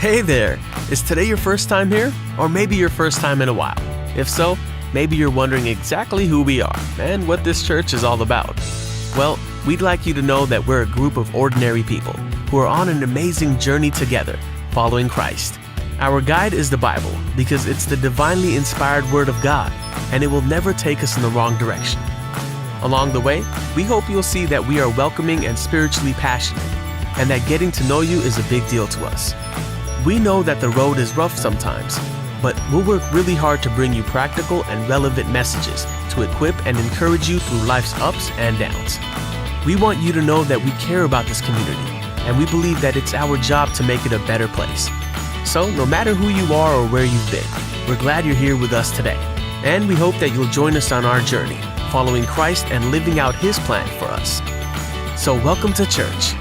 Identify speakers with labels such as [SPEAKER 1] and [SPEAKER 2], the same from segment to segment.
[SPEAKER 1] Hey there! Is today your first time here? Or maybe your first time in a while? If so, maybe you're wondering exactly who we are and what this church is all about. Well, we'd like you to know that we're a group of ordinary people who are on an amazing journey together, following Christ. Our guide is the Bible because it's the divinely inspired Word of God, and it will never take us in the wrong direction. Along the way, we hope you'll see that we are welcoming and spiritually passionate, and that getting to know you is a big deal to us. We know that the road is rough sometimes, but we'll work really hard to bring you practical and relevant messages to equip and encourage you through life's ups and downs. We want you to know that we care about this community, and we believe that it's our job to make it a better place. So, no matter who you are or where you've been, we're glad you're here with us today, and we hope that you'll join us on our journey, following Christ and living out His plan for us. So, welcome to church.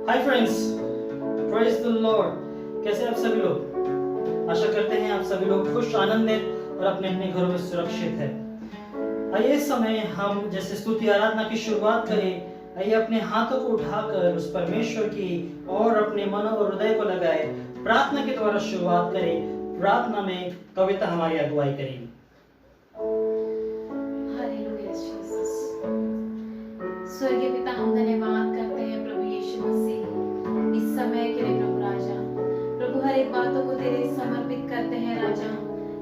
[SPEAKER 2] Hi friends, praise the Lord. कैसे आप सभी लोग? आशा करते हैं आप सभी लोग खुश, आनंदित और अपने अपने घरों में सुरक्षित है। आइए इस समय हम जैसे स्तुति आराधना की शुरुआत करें। आइए अपने हाथों को उठाकर उस परमेश्वर की और अपने मन और हृदय को लगाए प्रार्थना के द्वारा शुरुआत करें। प्रार्थना में कविता हमारी अगुवाई करेगी।
[SPEAKER 3] Hallelujah Jesus. स्वर्गीय पिता, हम धन्यवाद करते हैं प्रभु यीशु मसीह इस समय के लिए। प्रभु राजा, प्रभु हर एक बातों को तेरे समर्पित करते हैं राजा।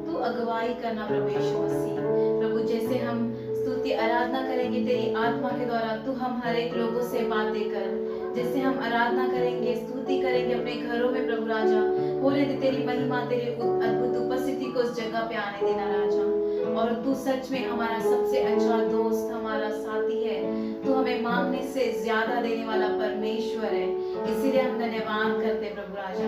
[SPEAKER 3] तू अगुवाई करना प्रभु यीशु मसीह। प्रभु जैसे हम स्तुति आराधना करेंगे तेरी आत्मा के द्वारा, तू हम हर एक लोगों से बातें कर। जैसे हम आराधना करेंगे, स्तुति करेंगे अपने घरों में प्रभु राजा, होने दे तेरी महिमा, तेरी अद्भुत उपस्थिति को उस जगह पे आने देना राजा। और तू सच में हमारा सबसे अच्छा दोस्त, हमारा साथी है। तू हमें मांगने से ज्यादा देने वाला परमेश्वर है। इसीलिए हम धन्यवाद करते हैं प्रभु राजा।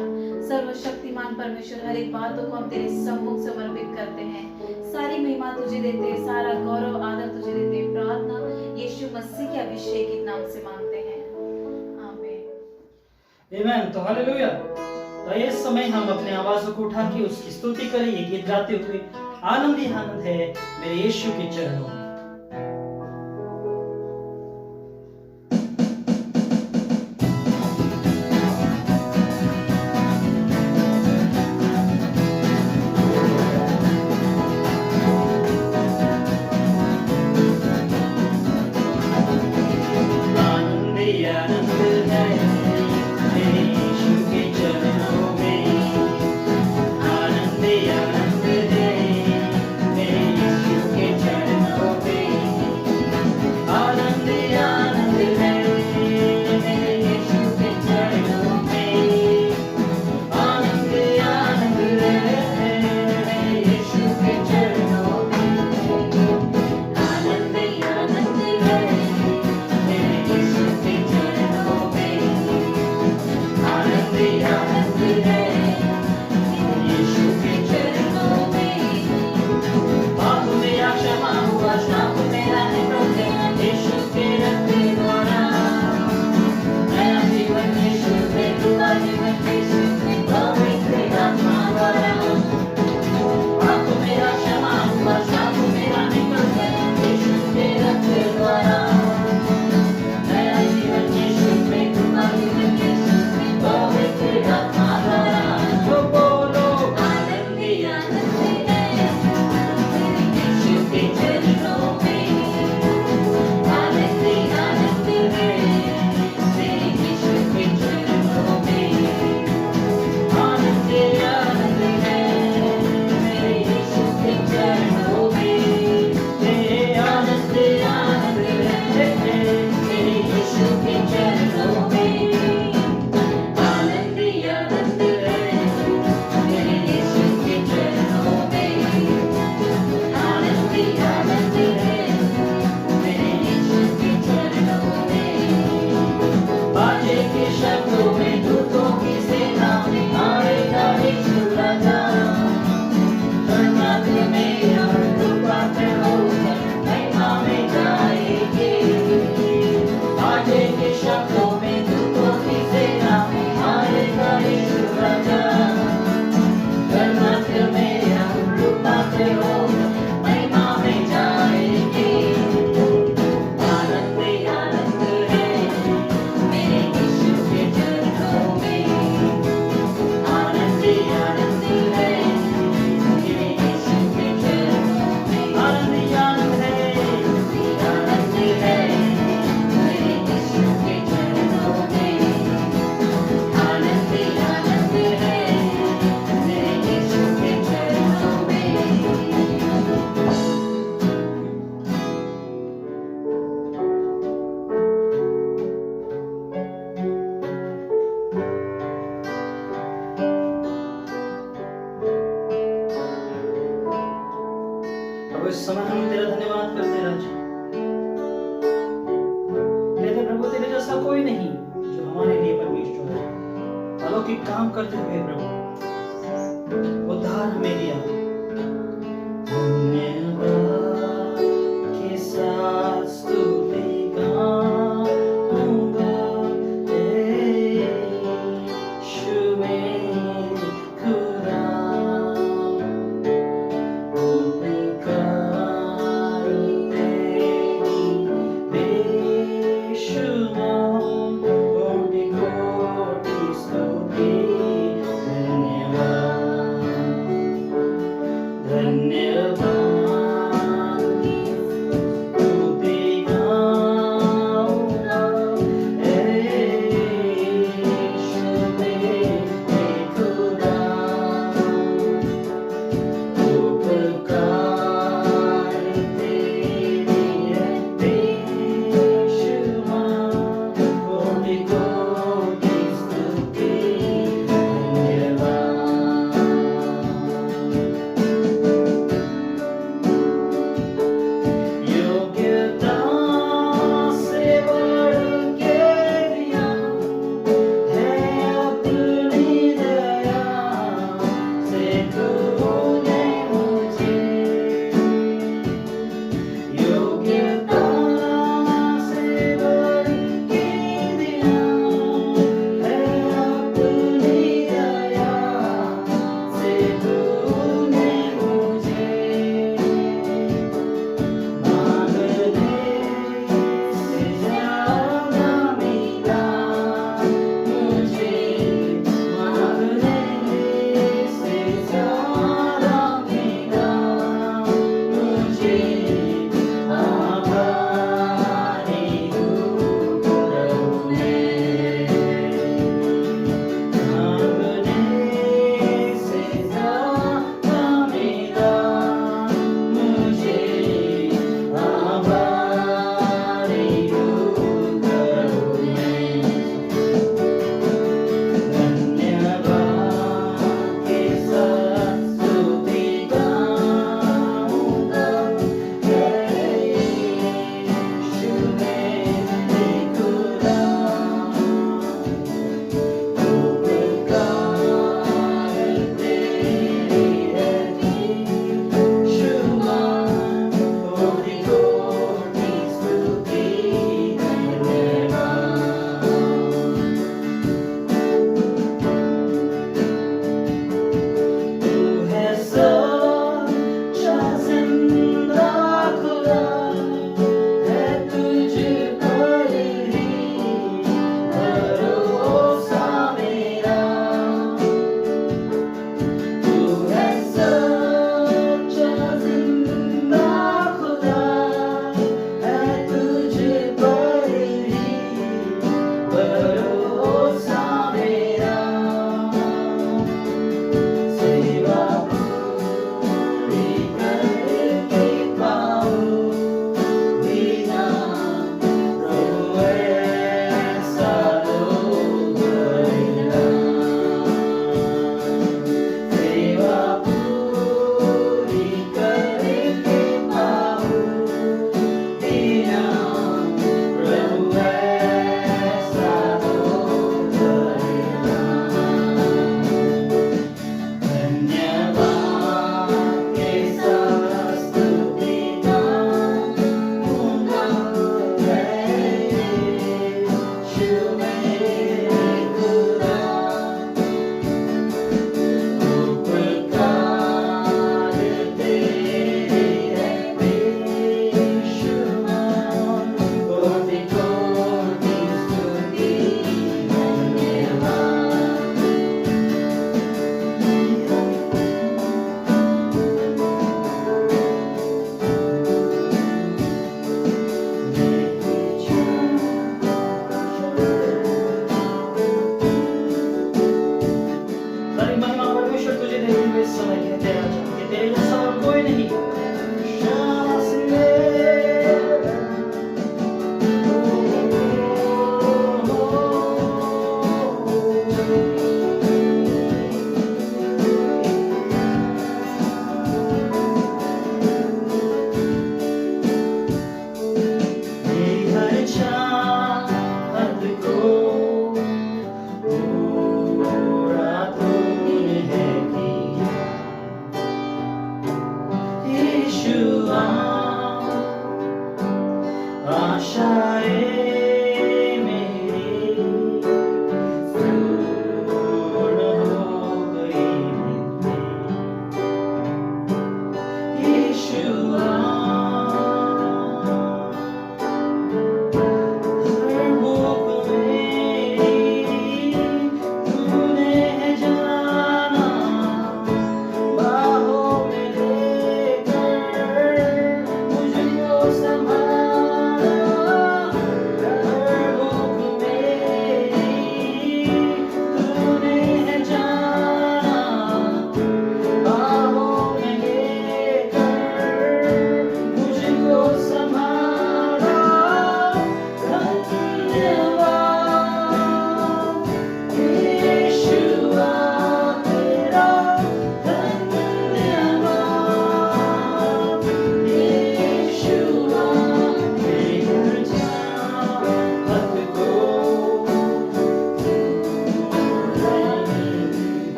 [SPEAKER 3] सर्वशक्तिमान परमेश्वर, हर एक बातों को हम तेरे सम्मुख समर्पित करते हैं। सारी महिमा तुझे देते हैं, सारा गौरव आदर तुझे देते हैं। प्रार्थना यीशु मसीह के अभिषेकित नाम से मांगते हैं, आमीन।
[SPEAKER 2] आमीन। तो हालेलुया। तो इस समय हम अपने आवाजों को उठा के उसकी स्तुति करें, ये गीत गाते हुए। आनंद ही आनंद है मेरे यीशु के चरणों में।
[SPEAKER 4] आनंद है मेरे यीशु के चरणों
[SPEAKER 2] इस समय हम तेरा धन्यवाद करते हैं राजा। कहते प्रभु तेरे जैसा कोई नहीं जो हमारे लिए परमेश्वर है। अलौकिक काम करते हुए प्रभु उद्धार हमें दिया। धन्यवाद के साथ स्तुति गाऊंगा यीशु मेरे खुदा। पुकारूं तेरी बेशुमार कोटि कोटि स्तुति। धन्यवाद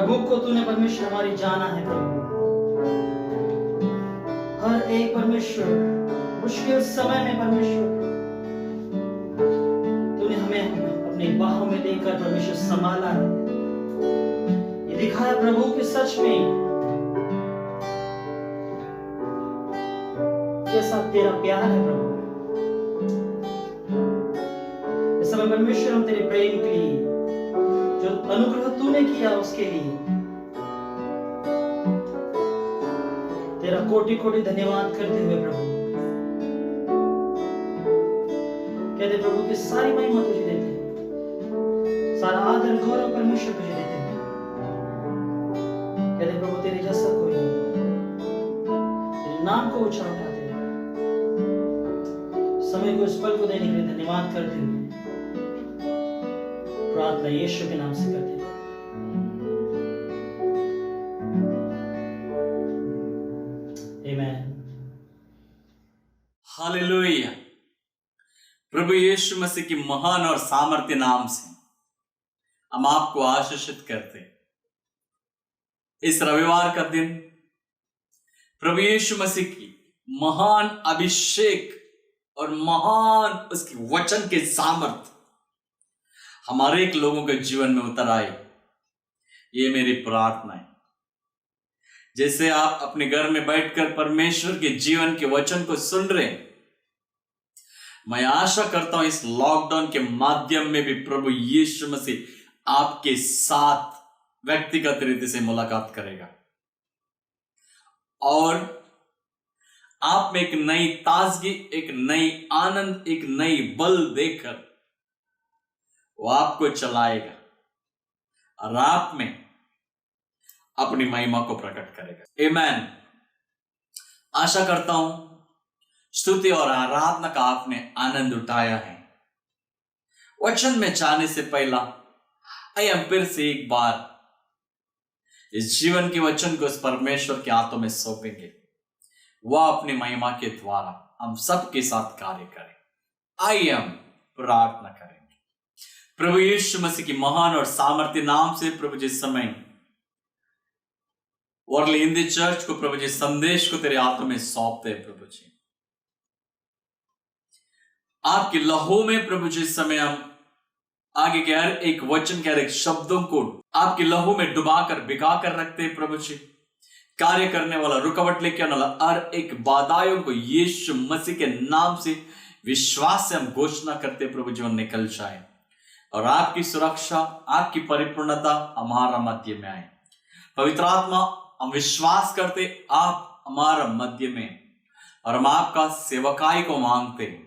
[SPEAKER 2] प्रभु को तूने परमेश्वर हमारी जाना है प्रभु। हर एक परमेश्वर मुश्किल समय में परमेश्वर तूने हमें अपनी बाहों में लेकर परमेश्वर संभाला है। ये दिखाया प्रभु कि सच में कैसा तेरा प्यार है प्रभु। इस समय परमेश्वर हम तेरे प्रेम के लिए, जो अनुग्रह तूने किया उसके लिए तेरा कोटि कोटि धन्यवाद करते हुए प्रभु कहते प्रभु की सारी महिमा तुझे देते हैं, सारा आदर गौरव परमेश्वर तुझे देते हैं। कहते प्रभु तेरे जैसा कोई नहीं, तेरे नाम को ऊंचा उठाते हैं। समय को इस पल को देने के लिए धन्यवाद करते हुए प्रार्थना यीशु के नाम से करते हैं। आमीन।
[SPEAKER 4] हालेलुया। प्रभु यीशु मसीह की महान और सामर्थ्य नाम से हम आपको आशीषित करते हैं। इस रविवार का दिन प्रभु यीशु मसीह की महान अभिषेक और महान उसकी वचन के सामर्थ्य हमारे एक लोगों के जीवन में उतर आए, ये मेरी प्रार्थना है। जैसे आप अपने घर में बैठकर परमेश्वर के जीवन के वचन को सुन रहे हैं, मैं आशा करता हूं इस लॉकडाउन के माध्यम में भी प्रभु यीशु मसीह आपके साथ व्यक्तिगत रीति से मुलाकात करेगा और आप में एक नई ताजगी, एक नई आनंद, एक नई बल देकर वो आपको चलाएगा और आप में अपनी महिमा को प्रकट करेगा। आमीन। आशा करता हूं स्तुति और आराधना का आपने आनंद उठाया है। वचन में जाने से पहला आइए हम फिर से एक बार इस जीवन के वचन को इस परमेश्वर के हाथों में सौंपेंगे। वह अपनी महिमा के द्वारा हम सबके साथ कार्य करें। आइए हम प्रार्थना करेंगे। प्रभु यीशु मसीह की महान और सामर्थ्य नाम से प्रभु जी समय वर्ली हिंदी चर्च को प्रभु जी संदेश को तेरे हाथों में सौंपते हैं। प्रभु जी आपके लहू में प्रभु जी समय हम आगे के हर एक वचन के हर एक शब्दों को आपके लहू में डुबाकर भिगा कर रखते हैं। प्रभु जी कार्य करने वाला, रुकावट लेके आने वाला हर एक बाधाओं को यीशु मसीह के नाम से विश्वास से हम घोषणा करते प्रभु जी निकल जाए और आपकी सुरक्षा, आपकी परिपूर्णता हमारा मध्य में आए। पवित्र आत्मा हम विश्वास करते आप हमारा मध्य में और हम आपका सेवकाई को मांगते हैं।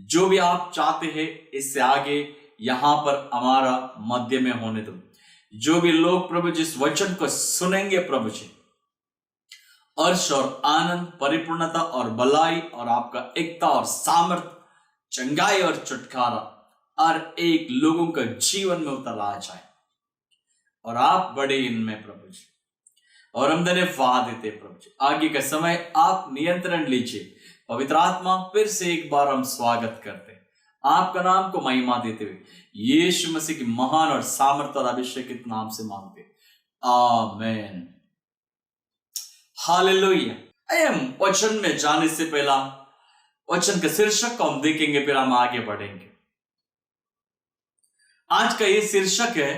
[SPEAKER 4] जो भी आप चाहते हैं इससे आगे यहां पर हमारा मध्य में होने दो। जो भी लोग प्रभु जिस वचन को सुनेंगे प्रभु जी अर्श और आनंद, परिपूर्णता और भलाई और आपका एकता और सामर्थ, चंगाई और छुटकारा हर एक लोगों का जीवन में उतर आ जाए और आप बड़े इनमें प्रभु जी और हम धन्यवाद देते प्रभु जी। आगे का समय आप नियंत्रण लीजिए। पवित्र आत्मा फिर से एक बार हम स्वागत करते हैं, आपका नाम को महिमा देते हुए यीशु मसीह की महान और सामर्थ और अभिषेकित नाम से मांगते हैं। आमीन। हालेलुया। हम वचन में जाने से पहला वचन के शीर्षक को हम देखेंगे, फिर हम आगे बढ़ेंगे। आज का ये शीर्षक है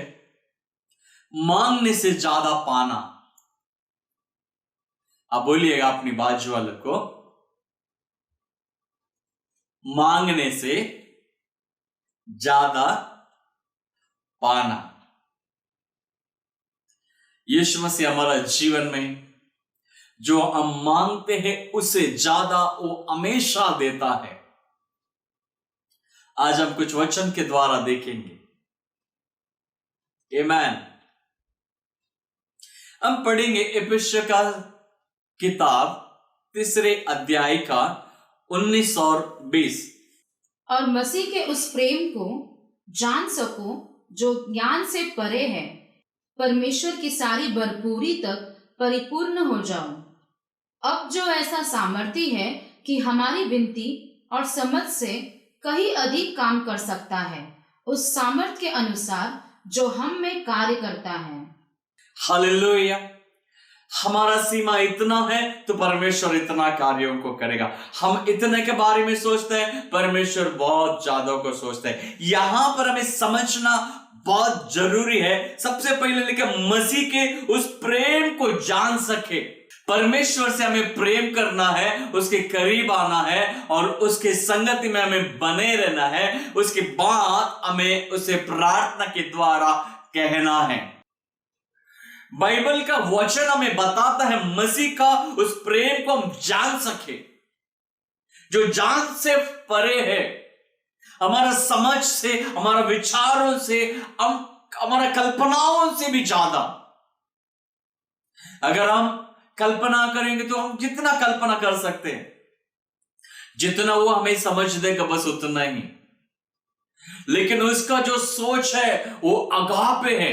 [SPEAKER 4] मांगने से ज्यादा पाना। आप बोलिएगा अपनी बाजू वाले को, मांगने से ज्यादा पाना। यीशु मसीह हमारा जीवन में जो हम मांगते हैं उससे ज्यादा वो हमेशा देता है। आज हम कुछ वचन के द्वारा देखेंगे। आमीन। हम पढ़ेंगे इफिसियों का किताब 3 अध्याय का 19 और 20।
[SPEAKER 3] और मसीह के उस प्रेम को जान सको जो ज्ञान से परे है, परमेश्वर की सारी भरपूरी तक परिपूर्ण हो जाओ। अब जो ऐसा सामर्थ्य है कि हमारी विनती और समझ से कहीं अधिक काम कर सकता है, उस सामर्थ्य के अनुसार जो हम में कार्य करता है।
[SPEAKER 4] हालेलुया। हमारा सीमा इतना है तो परमेश्वर इतना कार्यों को करेगा। हम इतने के बारे में सोचते हैं, परमेश्वर बहुत ज्यादा को सोचते हैं। यहां पर हमें समझना बहुत जरूरी है। सबसे पहले लेकर मसीह के उस प्रेम को जान सके। परमेश्वर से हमें प्रेम करना है, उसके करीब आना है और उसके संगति में हमें बने रहना है। उसके बाद हमें उसे प्रार्थना के द्वारा कहना है। बाइबल का वचन हमें बताता है मसीह का उस प्रेम को हम जान सके जो जान से परे है, हमारा समझ से, हमारा विचारों से, हमारा कल्पनाओं से भी ज्यादा। अगर हम कल्पना करेंगे तो हम जितना कल्पना कर सकते हैं, जितना वो हमें समझ देगा बस उतना ही। लेकिन उसका जो सोच है वो अगापे है।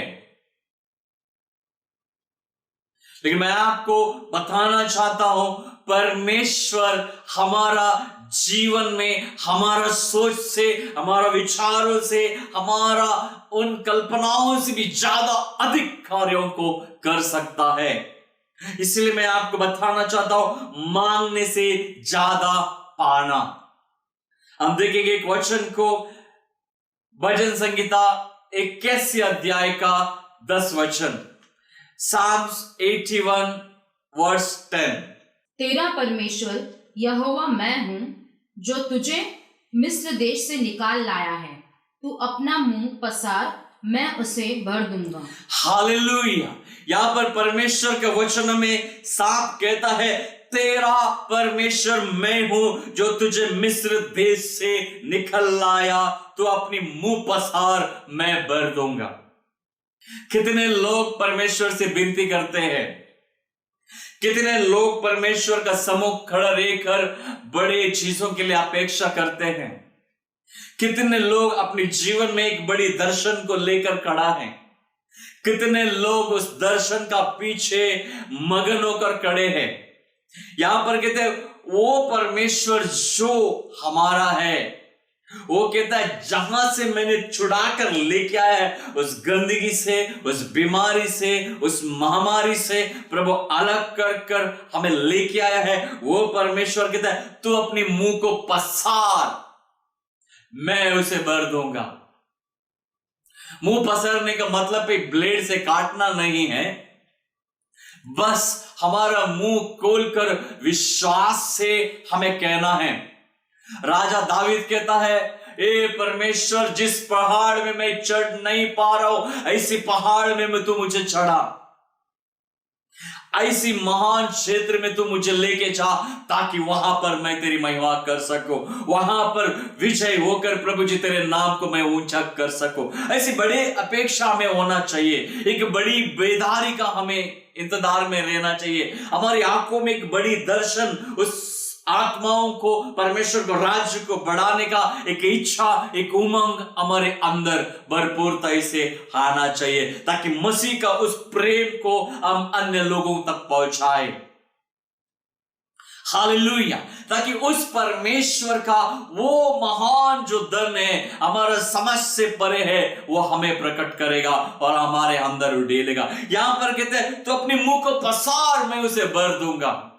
[SPEAKER 4] लेकिन मैं आपको बताना चाहता हूं, परमेश्वर हमारा जीवन में, हमारा सोच से, हमारा विचारों से, हमारा उन कल्पनाओं से भी ज्यादा अधिक कार्यों को कर सकता है। इसलिए मैं आपको बताना चाहता हूं, मांगने से ज्यादा पाना। हम देखेंगे एक वचन को, भजन संगीता 81 अध्याय का 10 वचन, Psalms 81 verse 10।
[SPEAKER 5] तेरा परमेश्वर यहोवा मैं हूं जो तुझे मिस्र देश से निकाल लाया है। तू अपना मुंह पसार, मैं उसे भर दूंगा।
[SPEAKER 4] हालेलुया। यहां पर परमेश्वर के वचन में साफ कहता है, तेरा परमेश्वर मैं हूं जो तुझे मिस्र देश से निकल लाया। तू अपनी मुंह पसार, मैं भर दूंगा। कितने लोग परमेश्वर से विनती करते हैं, कितने लोग परमेश्वर का सम्मुख खड़ा रहकर बड़े चीजों के लिए अपेक्षा करते हैं। कितने लोग अपने जीवन में एक बड़ी दर्शन को लेकर खड़ा हैं। कितने लोग उस दर्शन का पीछे मगन होकर खड़े हैं। यहां पर कहते हैं, वो परमेश्वर जो हमारा है, वो कहता है जहां से मैंने छुड़ाकर लेके आया है, उस गंदगी से, उस बीमारी से, उस महामारी से प्रभु अलग कर कर हमें लेके आया है। वो परमेश्वर कहता है, तू अपनी मुंह को पसार, मैं उसे भर दूंगा। मुंह पसारने का मतलब एक ब्लेड से काटना नहीं है, बस हमारा मुंह खोलकर विश्वास से हमें कहना है। राजा दावीद कहता है, ए परमेश्वर, जिस पहाड़ में मैं चढ़ नहीं पा रहा हूं, ऐसी पहाड़ में तू मुझे चढ़ा, ऐसी महान क्षेत्र में तू मुझे लेके जा, ताकि वहां पर मैं तेरी महिमा कर सकूं, वहां पर विजय होकर प्रभु जी तेरे नाम को मैं ऊंचा कर सकूं। ऐसी बड़ी अपेक्षा हमें होना चाहिए, एक बड़ी बेदारी का हमें इंतजार में रहना चाहिए। हमारी आंखों में एक बड़ी दर्शन, उस आत्माओं को, परमेश्वर को, राज्य को बढ़ाने का एक इच्छा, एक उमंग हमारे अंदर भरपूरता से आना चाहिए, ताकि मसीह का उस प्रेम को हम अन्य लोगों तक पहुंचाए। हालेलुया। ताकि उस परमेश्वर का वो महान जो धन है, हमारा समझ से परे है, वो हमें प्रकट करेगा और हमारे अंदर उड़ेलेगा। यहां पर कहते हैं, तो अपने मुंह को पसार, मैं उसे भर दूंगा।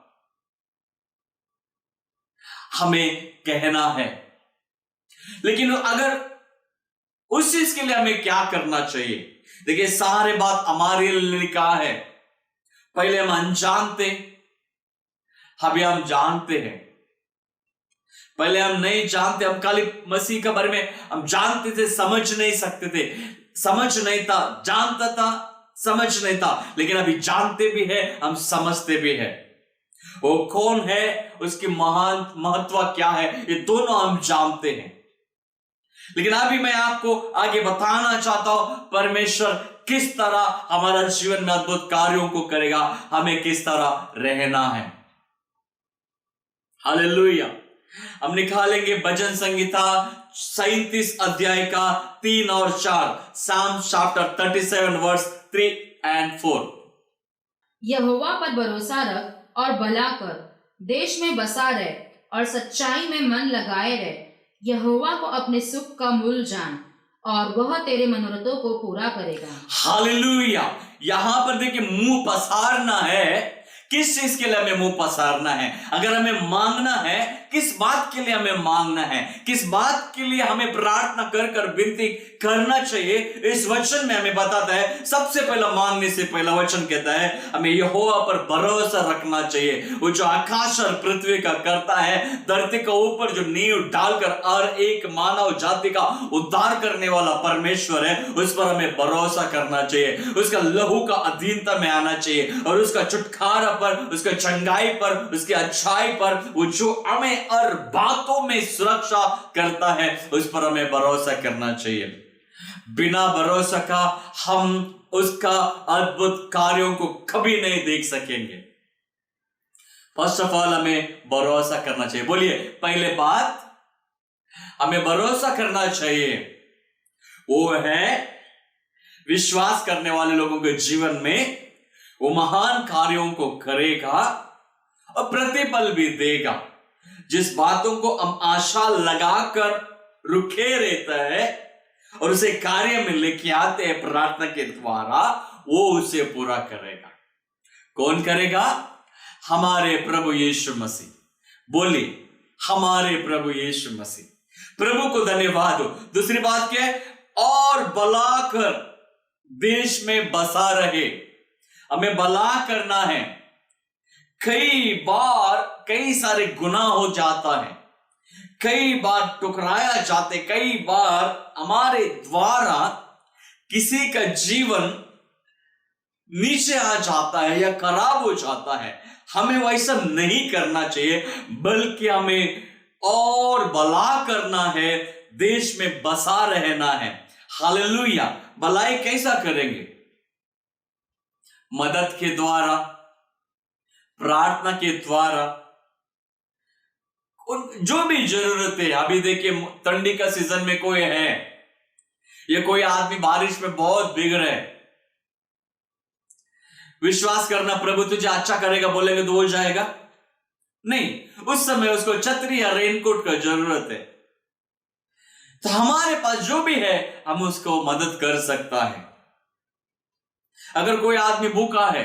[SPEAKER 4] हमें कहना है, लेकिन अगर उस चीज के लिए हमें क्या करना चाहिए? देखिए, सारे बात हमारे लिए लिखा है। पहले हम अनजान थे, अभी हम जानते हैं। पहले हम नहीं जानते, हम खाली मसीह के बारे में हम जानते थे, समझ नहीं सकते थे, समझ नहीं था, जानता था, समझ नहीं था। लेकिन अभी जानते भी है, हम समझते भी है। वो कौन है, उसकी महान महत्व क्या है, ये दोनों हम जानते हैं। लेकिन अभी मैं आपको आगे बताना चाहता हूं, परमेश्वर किस तरह हमारा जीवन में अद्भुत कार्यों को करेगा, हमें किस तरह रहना है। हालेलुया। हम निकालेंगे भजन संगीता 37 अध्याय का 3 और 4, Psalms chapter 37 verse 3 and 4।
[SPEAKER 5] यहोवा पर भरोसा रख और भला कर, देश में बसा रह और सच्चाई में मन लगाए रह। यहोवा को अपने सुख का मूल जान और वह तेरे मनोरथों को पूरा करेगा।
[SPEAKER 4] हालेलुया। यहां पर देखिए मुंह पसारना है। किस चीज के लिए हमें मुंह पसारना है? अगर हमें मांगना है, किस बात के लिए हमें मांगना है, किस बात के लिए हमें प्रार्थना कर कर विनती करना चाहिए? इस वचन में हमें बताता है। सबसे पहला मांगने से पहला वचन कहता है हमें यहोवा पर भरोसा रखना चाहिए। वो जो आकाश और पृथ्वी का करता है, धरती के ऊपर जो नींव डालकर और एक मानव जाति का उद्धार करने वाला परमेश्वर है, उस पर हमें भरोसा करना चाहिए। उसका लहू का अधीनता में आना चाहिए और उसका छुटकारा पर, उसके चंगाई पर, उसकी अच्छाई पर, वो जो हमें हर बातों में सुरक्षा करता है, उस पर हमें भरोसा करना चाहिए। बिना भरोसा का हम उसका अद्भुत कार्यों को कभी नहीं देख सकेंगे। फर्स्ट ऑफ ऑल हमें भरोसा करना चाहिए। बोलिए, पहले बात हमें भरोसा करना चाहिए वो है विश्वास करने वाले लोगों के जीवन में वो महान कार्यों को करेगा और प्रतिफल भी देगा। जिस बातों को हम आशा लगाकर रुके रहता है और उसे कार्य में लेके आते हैं प्रार्थना के द्वारा, वो उसे पूरा करेगा। कौन करेगा? हमारे प्रभु यीशु मसीह। बोलिए, हमारे प्रभु यीशु मसीह। प्रभु को धन्यवाद हो। दूसरी बात क्या है? और भलाकर देश में बसा रहे। हमें भला करना है। कई बार कई सारे गुनाह हो जाता है, कई बार टुकराया जाते, कई बार हमारे द्वारा किसी का जीवन नीचे आ जाता है या खराब हो जाता है। हमें वैसा नहीं करना चाहिए, बल्कि हमें और भला करना है, देश में बसा रहना है। हालेलुया। भलाई कैसा करेंगे? मदद के द्वारा, प्रार्थना के द्वारा, जो भी जरूरत है। अभी देखिए ठंडी का सीजन में कोई है, ये कोई आदमी बारिश में बहुत भीग रहे, विश्वास करना प्रभु तुझे अच्छा करेगा बोलेंगे तो हो जाएगा? नहीं, उस समय उसको छतरी या रेनकोट का जरूरत है। तो हमारे पास जो भी है हम उसको मदद कर सकता है। अगर कोई आदमी भूखा है,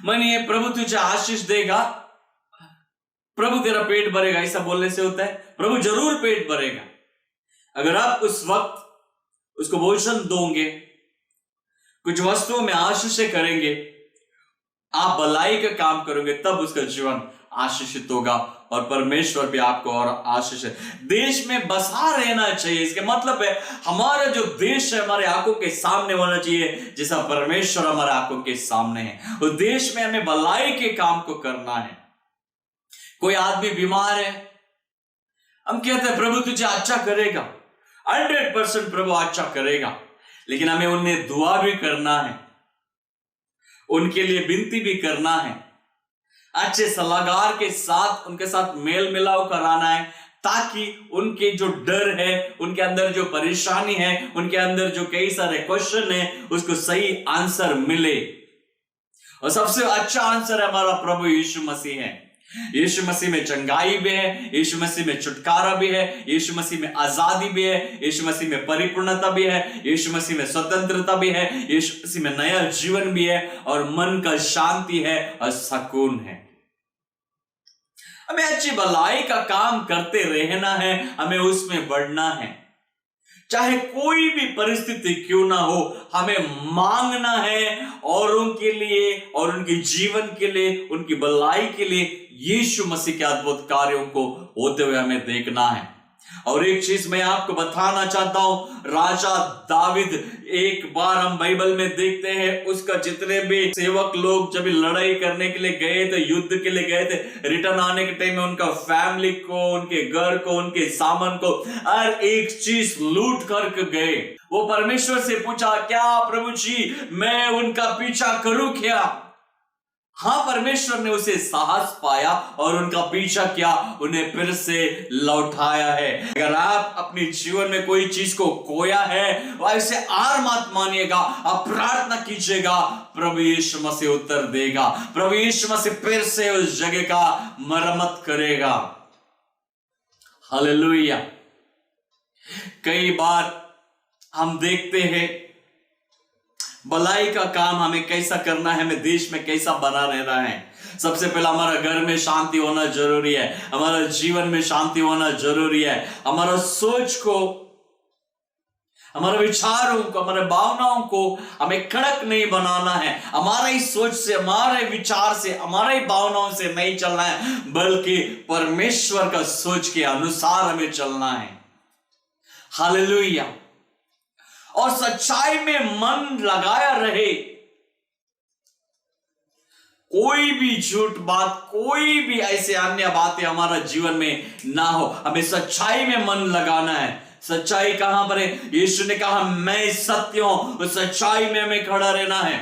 [SPEAKER 4] मानिए प्रभु तुझे आशीष देगा, प्रभु तेरा पेट भरेगा, ऐसा बोलने से होता है? प्रभु जरूर पेट भरेगा। अगर आप उस वक्त उसको भोजन दोगे, कुछ वस्तुओं में आशीष करेंगे, आप भलाई का काम करोगे, तब उसका जीवन आशीषित होगा और परमेश्वर भी आपको और आशीष है। देश में बसा रहना चाहिए। इसके मतलब है हमारा जो देश है हमारे आंखों के सामने होना चाहिए, जैसा परमेश्वर हमारे आंखों के सामने है। उस देश में हमें भलाई के काम को करना है। कोई आदमी बीमार है, हम कहते हैं प्रभु तुझे अच्छा करेगा, 100% प्रभु अच्छा करेगा, लेकिन हमें उन्हें दुआ भी करना है, उनके लिए विनती भी करना है, अच्छे सलाहकार के साथ उनके साथ मेल मिलाव कराना है, ताकि उनके जो डर है, उनके अंदर जो परेशानी है, उनके अंदर जो कई सारे क्वेश्चन है, उसको सही आंसर मिले। और सबसे अच्छा आंसर हमारा प्रभु यीशु मसीह है। यीशु मसीह में चंगाई भी है, यीशु मसीह में छुटकारा भी है, यीशु मसीह में आजादी भी है, यीशु मसीह में परिपूर्णता भी है, यीशु मसीह में स्वतंत्रता भी है, यीशु मसीह में नया जीवन भी है और मन का शांति है और सुकून है। हमें अच्छी भलाई का काम करते रहना है, हमें उसमें बढ़ना है। चाहे कोई भी परिस्थिति क्यों ना हो, हमें मांगना है औरों के लिए और उनके जीवन के लिए, उनकी भलाई के लिए यीशु मसीह के अद्भुत कार्यों को होते हुए हमें देखना है। और एक चीज मैं आपको बताना चाहता हूं, राजा दाविद, एक बार हम बाइबल में देखते हैं उसका जितने भी सेवक लोग जब लड़ाई करने के लिए गए थे, युद्ध के लिए गए थे, रिटर्न आने के टाइम में उनका फैमिली को, उनके घर को, उनके सामान को हर एक चीज लूट करके गए। वो परमेश्वर से पूछा, क्या प्रभु जी मैं उनका पीछा करूं क्या? हाँ, परमेश्वर ने उसे साहस पाया और उनका पीछा किया, उन्हें फिर से लौटाया है। अगर आप अपने जीवन में कोई चीज को खोया है, वैसे हार मत मानिएगा, आप प्रार्थना कीजिएगा, प्रभु यीशु मसीह उत्तर देगा। प्रभु यीशु मसीह फिर से उस जगह का मरम्मत करेगा। हालेलुया। कई बार हम देखते हैं भलाई का काम हमें कैसा करना है, हमें देश में कैसा बना रहना है। सबसे पहला हमारा घर में शांति होना जरूरी है, हमारा जीवन में शांति होना जरूरी है। हमारा सोच को, हमारे विचारों को, हमारे भावनाओं को हमें कड़क नहीं बनाना है। हमारा ही सोच से, हमारे विचार से, हमारे ही भावनाओं से नहीं चलना है, बल्कि परमेश्वर का सोच के अनुसार हमें चलना है। हालेलुया। और सच्चाई में मन लगाया रहे। कोई भी झूठ बात, कोई भी ऐसे अन्य बातें हमारा जीवन में ना हो। हमें सच्चाई में मन लगाना है। सच्चाई कहां पर है? यीशु ने कहा मैं सत्य हूं। उस सच्चाई में हमें खड़ा रहना है,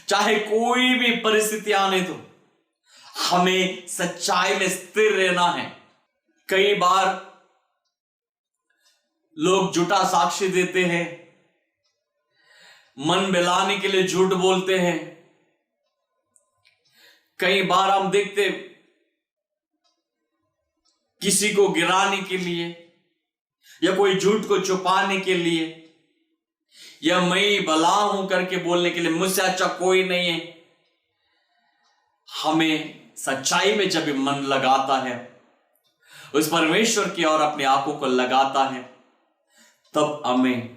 [SPEAKER 4] चाहे कोई भी परिस्थिति आने दो, हमें सच्चाई में स्थिर रहना है। कई बार लोग झूठा साक्षी देते हैं, मन बहलाने के लिए झूठ बोलते हैं। कई बार हम देखते किसी को गिराने के लिए, या कोई झूठ को छुपाने के लिए, या मैं भला हूं करके बोलने के लिए, मुझसे अच्छा कोई नहीं है। हमें सच्चाई में जब मन लगाता है, उस परमेश्वर की ओर अपनी आंखों को लगाता है, तब हमें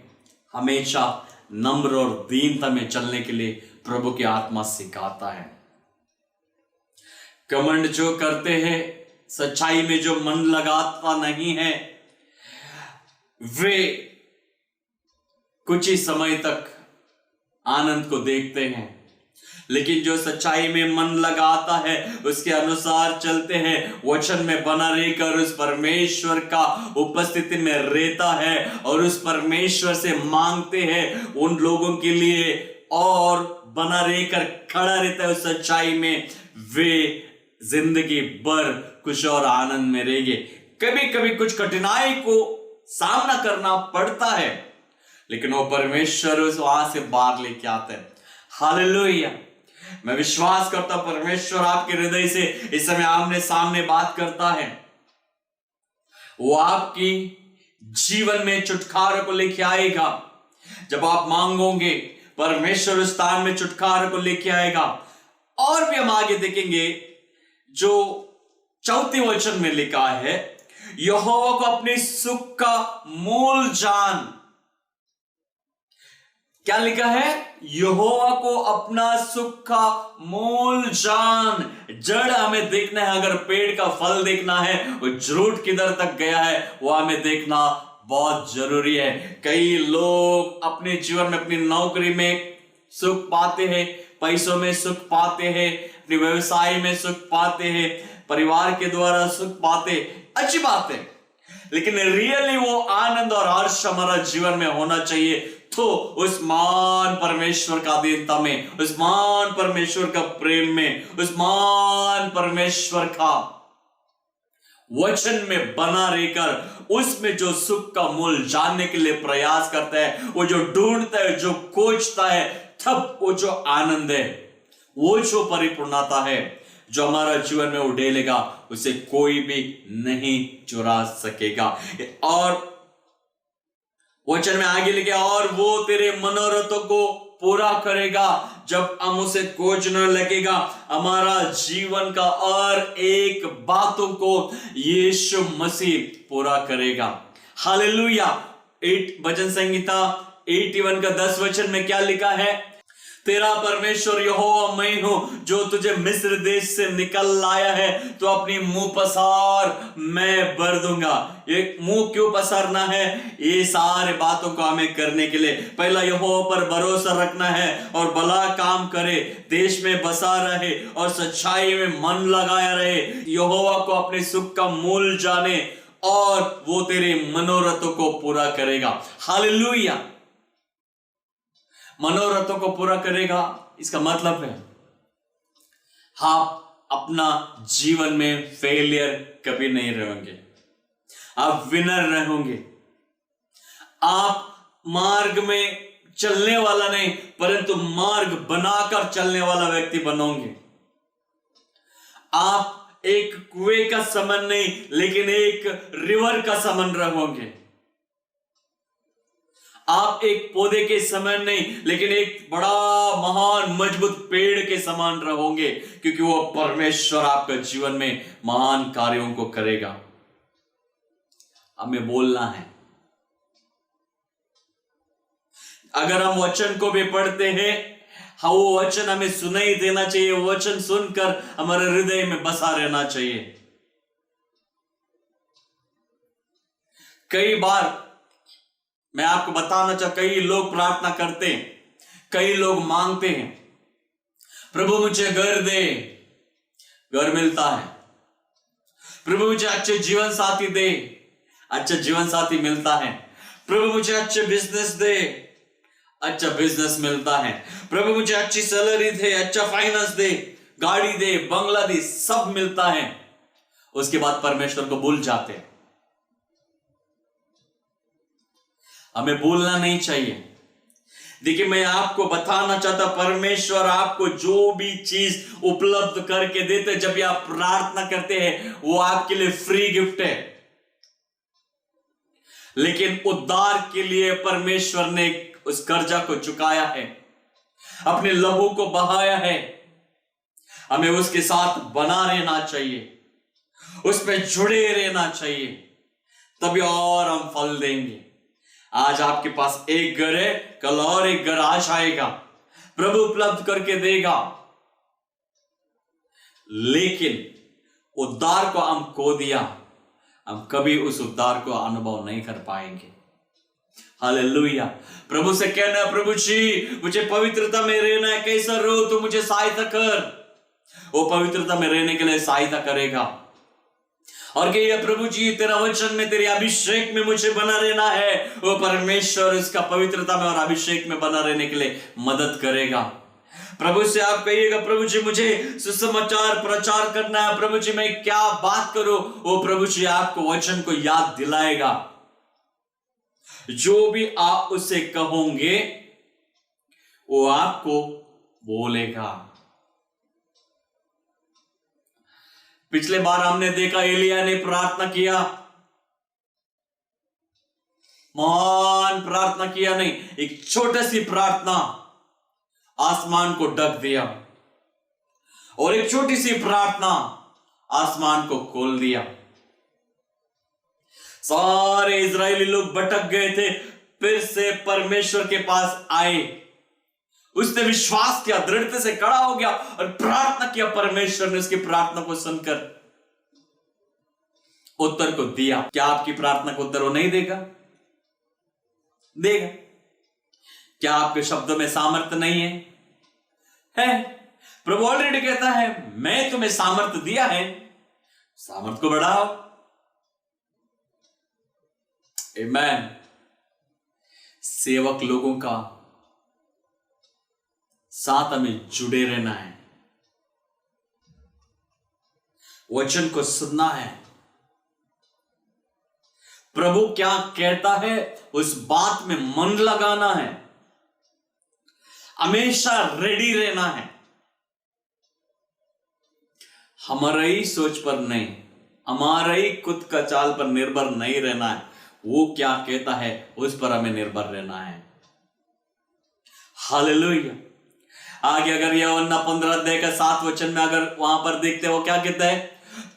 [SPEAKER 4] हमेशा नम्र और दीनता में चलने के लिए प्रभु की आत्मा सिखाता है। कमंड जो करते हैं, सच्चाई में जो मन लगाता नहीं है, वे कुछ ही समय तक आनंद को देखते हैं। लेकिन जो सच्चाई में मन लगाता है, उसके अनुसार चलते हैं, वचन में बना रहकर उस परमेश्वर का उपस्थिति में रहता है और उस परमेश्वर से मांगते हैं उन लोगों के लिए, और बना रहकर खड़ा रहता है उस सच्चाई में, वे जिंदगी भर खुश और आनंद में रहेंगे। कभी कभी कुछ कठिनाई को सामना करना पड़ता है, लेकिन वो परमेश्वर उस वहां से बाहर लेके आते हैं। हालेलुया। मैं विश्वास करता हूं परमेश्वर आपके हृदय से इस समय आमने सामने बात करता है। वो आपकी जीवन में छुटकारे को लेके आएगा। जब आप मांगोगे, परमेश्वर उस स्थान में छुटकारे को लेके आएगा। और भी हम आगे देखेंगे, जो 4 वचन में लिखा है, यहोवा को अपने सुख का मूल जान। क्या लिखा है? यहोवा को अपना सुख का मूल जान। जड़ हमें देखना है। अगर पेड़ का फल देखना है, वो रूट किधर तक गया है, वो हमें देखना बहुत जरूरी है। कई लोग अपने जीवन में, अपनी नौकरी में सुख पाते हैं, पैसों में सुख पाते हैं, अपने व्यवसाय में सुख पाते हैं, परिवार के द्वारा सुख पाते, अच्छी बात है। लेकिन रियली वो आनंद और हर्ष हमारा जीवन में होना चाहिए, तो उस महान परमेश्वर का अधीनता में, उस महान परमेश्वर का प्रेम में, उस महान परमेश्वर का वचन में बना रहकर उसमें जो सुख का मूल जानने के लिए प्रयास करता है, वो जो ढूंढता है, जो खोजता है, तब वो जो आनंद है, वो जो परिपूर्णता है, जो हमारा जीवन में उड़ेलेगा, उसे कोई भी नहीं चुरा सकेगा। और वचन में आगे लिखे, और वो तेरे मनोरथों को पूरा करेगा। जब हम उसे खोजने लगेगा, हमारा जीवन का और एक बातों को यीशु मसीह पूरा करेगा। हालेलुया। 8 भजन संहिता 81 का 10 वचन में क्या लिखा है? तेरा परमेश्वर यहोवा मैं हूं, जो तुझे मिस्र देश से निकल लाया है। तो अपनी मुंह पसार, मैं भर दूंगा। ये मुंह क्यों पसारना है? ये सारे बातों को हमें करने के लिए पहला यहोवा पर भरोसा रखना है और भला काम करे, देश में बसा रहे और सच्चाई में मन लगाया रहे, यहोवा को अपने सुख का मूल जाने, और वो तेरे मनोरथों को पूरा करेगा। हालेलुया। मनोरथों को पूरा करेगा, इसका मतलब है आप अपना जीवन में फेलियर कभी नहीं रहोगे, आप विनर रहोगे। आप मार्ग में चलने वाला नहीं, परंतु मार्ग बनाकर चलने वाला व्यक्ति बनोगे। आप एक कुएं का समान नहीं, लेकिन एक रिवर का समान रहोगे। आप एक पौधे के समान नहीं, लेकिन एक बड़ा महान मजबूत पेड़ के समान रहोगे, क्योंकि वो परमेश्वर आपका जीवन में महान कार्यों को करेगा। हमें बोलना है। अगर हम वचन को भी पढ़ते हैं, हाँ, वो वचन हमें सुनाई देना चाहिए, वो वचन सुनकर हमारे हृदय में बसा रहना चाहिए। कई बार मैं आपको बताना चाहता, कई लोग प्रार्थना करते हैं, कई लोग मांगते हैं, प्रभु मुझे घर दे, घर मिलता है। प्रभु मुझे अच्छे जीवन साथी दे, अच्छा जीवन साथी मिलता है। प्रभु मुझे अच्छे बिजनेस दे, अच्छा बिजनेस मिलता है। प्रभु मुझे अच्छी सैलरी दे, अच्छा फाइनेंस दे, गाड़ी दे, बंगला दे, सब मिलता है। उसके बाद परमेश्वर को भूल जाते हैं। हमें भूलना नहीं चाहिए। देखिए, मैं आपको बताना चाहता, परमेश्वर आपको जो भी चीज उपलब्ध करके देते, जब भी आप प्रार्थना करते हैं, वो आपके लिए फ्री गिफ्ट है। लेकिन उद्धार के लिए परमेश्वर ने उस कर्जा को चुकाया है, अपने लहू को बहाया है। हमें उसके साथ बना रहना चाहिए, उस पर जुड़े रहना चाहिए, तभी और हम फल देंगे। आज आपके पास एक घर है, कल और एक घर आ जाएगा, प्रभु उपलब्ध करके देगा। लेकिन उद्धार को हम खो दिया, हम कभी उस उद्धार को अनुभव नहीं कर पाएंगे। हालेलुया। प्रभु से कहना, प्रभु जी मुझे पवित्रता में रहना है, कैसा रहो तो मुझे सहायता कर। वो पवित्रता में रहने के लिए सहायता करेगा। और कहिए, प्रभु जी तेरा वचन में, तेरे अभिषेक में मुझे बना रहना है। वो परमेश्वर इसका पवित्रता में और अभिषेक में बना रहने के लिए मदद करेगा। प्रभु से आप कहिएगा, प्रभु जी मुझे सुसमाचार प्रचार करना है, प्रभु जी मैं क्या बात करूं। वो प्रभु जी आपको वचन को याद दिलाएगा। जो भी आप उससे कहोगे वो आपको बोलेगा। पिछले बार हमने देखा, एलिया ने प्रार्थना किया, महान प्रार्थना किया नहीं, एक छोटी सी प्रार्थना आसमान को ढक दिया, और एक छोटी सी प्रार्थना आसमान को खोल दिया। सारे इजरायली लोग भटक गए थे, फिर से परमेश्वर के पास आए। उसने विश्वास किया, दृढ़ता से खड़ा हो गया और प्रार्थना किया। परमेश्वर ने उसकी प्रार्थना को सुनकर उत्तर को दिया। क्या आपकी प्रार्थना को उत्तर वो नहीं देगा? देगा। क्या आपके शब्दों में सामर्थ्य नहीं है? प्रभु ऑलरेडी कहता है, मैं तुम्हें सामर्थ्य दिया है, सामर्थ्य को बढ़ाओ। आमीन। सेवक लोगों का साथ हमें जुड़े रहना है, वचन को सुनना है, प्रभु क्या कहता है उस बात में मन लगाना है, हमेशा रेडी रहना है। हमारा ही सोच पर नहीं, हमारा ही खुद का चाल पर निर्भर नहीं रहना है। वो क्या कहता है उस पर हमें निर्भर रहना है। हालेलुया। आगे अगर यूहन्ना 15 अध्याय का 7 वचन में अगर वहां पर देखते हो, क्या कहता है?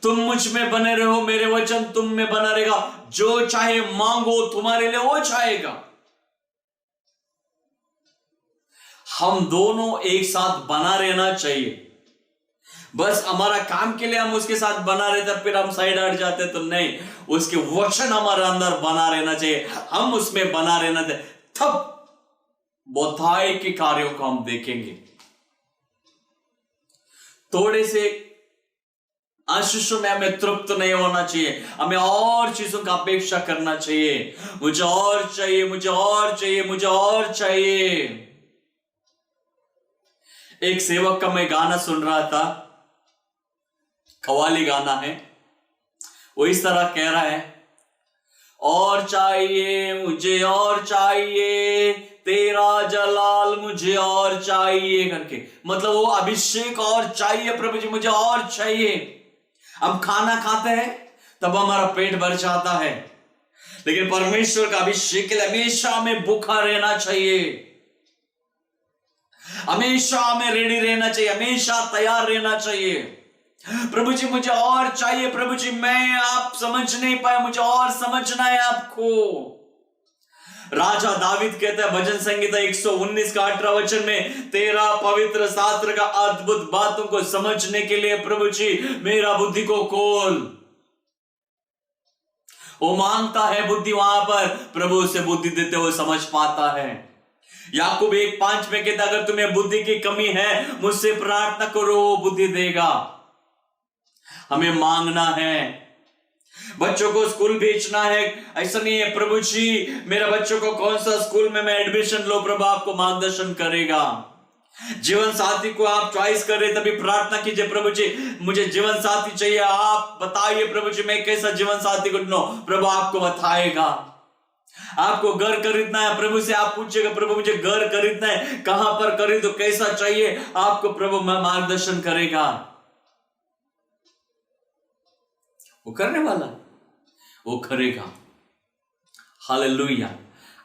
[SPEAKER 4] तुम मुझ में बने रहो, मेरे वचन तुम में बना रहेगा, जो चाहे मांगो तुम्हारे लिए वो चाहेगा। हम दोनों एक साथ बना रहना चाहिए। बस हमारा काम के लिए हम उसके साथ बना रहते, फिर हम साइड हट जाते तो नहीं, उसके वचन हमारे अंदर बना रहना चाहिए, हम उसमें बना रहना चाहिए, तब बहुतायत के कार्यों को हम देखेंगे। थोड़े से आशीषों में हमें तृप्त नहीं होना चाहिए, हमें और चीजों का अपेक्षा करना चाहिए। मुझे और चाहिए, मुझे और चाहिए, मुझे और चाहिए। एक सेवक का मैं गाना सुन रहा था, कव्वाली गाना है, वो इस तरह कह रहा है, और चाहिए मुझे और चाहिए, तेरा जलाल मुझे और चाहिए करके। मतलब वो अभिषेक और चाहिए, प्रभु जी मुझे और चाहिए। हम खाना खाते हैं तब हमारा पेट भर जाता है, लेकिन परमेश्वर का अभिषेक के लिए हमेशा हमें भूखा रहना चाहिए, हमेशा हमें रेडी रहना चाहिए, हमेशा तैयार रहना चाहिए। प्रभु जी मुझे और चाहिए, प्रभु जी मैं आप समझ नहीं पाया, मुझे और समझना है आपको। राजा दावीद कहता है भजन संहिता 119 का 18 वचन में, तेरा पवित्र शास्त्र का अद्भुत बातों को समझने के लिए प्रभु जी मेरा बुद्धि को खोल। वो मांगता है बुद्धि, वहां पर प्रभु उसे बुद्धि देते हुए समझ पाता है। याकूब 1:5 में कहता अगर तुम्हें बुद्धि की कमी है मुझसे प्रार्थना करो, वो बुद्धि देगा। हमें मांगना है। बच्चों को स्कूल भेजना है, ऐसा नहीं है प्रभु जी मेरा बच्चों को कौन सा स्कूल में मैं एडमिशन लो, प्रभु आपको मार्गदर्शन करेगा। जीवन साथी को आप चॉइस कर रहे तभी प्रार्थना कीजिए, प्रभु जी मुझे जीवन साथी चाहिए, आप बताइए प्रभु जी मैं कैसा जीवन साथी को ढूंढूं, प्रभु आपको बताएगा। आपको घर खरीदना है, प्रभु से आप पूछिएगा प्रभु मुझे घर खरीदना है, कहां पर खरीदो, कैसा चाहिए, आपको प्रभु मार्गदर्शन करेगा। वो करने वाला है, वो करेगा। हालेलुया।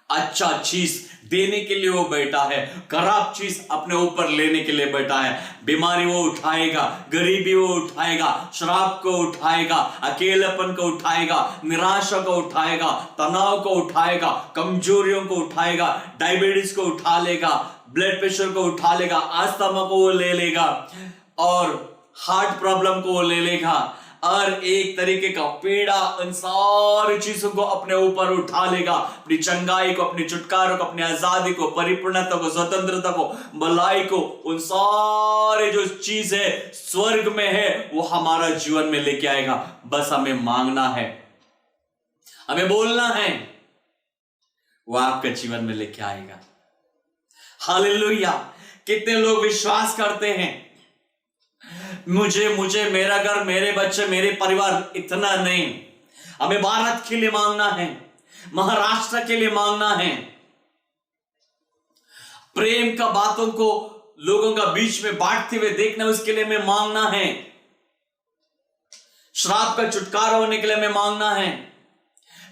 [SPEAKER 4] अच्छा चीज देने के लिए वो बैठा है, खराब चीज अपने ऊपर लेने के लिए बैठा है। बीमारी वो उठाएगा, गरीबी वो उठाएगा, श्राप को उठाएगा, अकेलेपन को उठाएगा, निराशा को उठाएगा, तनाव को उठाएगा, कमजोरियों को उठाएगा, डायबिटीज को उठा लेगा, ब्लड प्रेशर को उठा लेगा, अस्थमा को वो ले लेगा और हार्ट प्रॉब्लम को वो ले लेगा और एक तरीके का पीड़ा, इन सारी चीजों को अपने ऊपर उठा लेगा। अपनी चंगाई को, अपनी छुटकारों को, अपनी आजादी को, परिपूर्णता को, स्वतंत्रता को, भलाई को, उन सारे जो चीज है स्वर्ग में है वो हमारा जीवन में लेके आएगा। बस हमें मांगना है, हमें बोलना है, वो आपके जीवन में लेके आएगा। हालेलुया। कितने लोग विश्वास करते हैं मुझे मेरा घर, मेरे बच्चे, मेरे परिवार इतना नहीं। हमें भारत के लिए मांगना है, महाराष्ट्र के लिए मांगना है, प्रेम का बातों को लोगों का बीच में बांटते हुए देखना उसके लिए हमें मांगना है, श्राप का छुटकारा होने के लिए हमें मांगना है,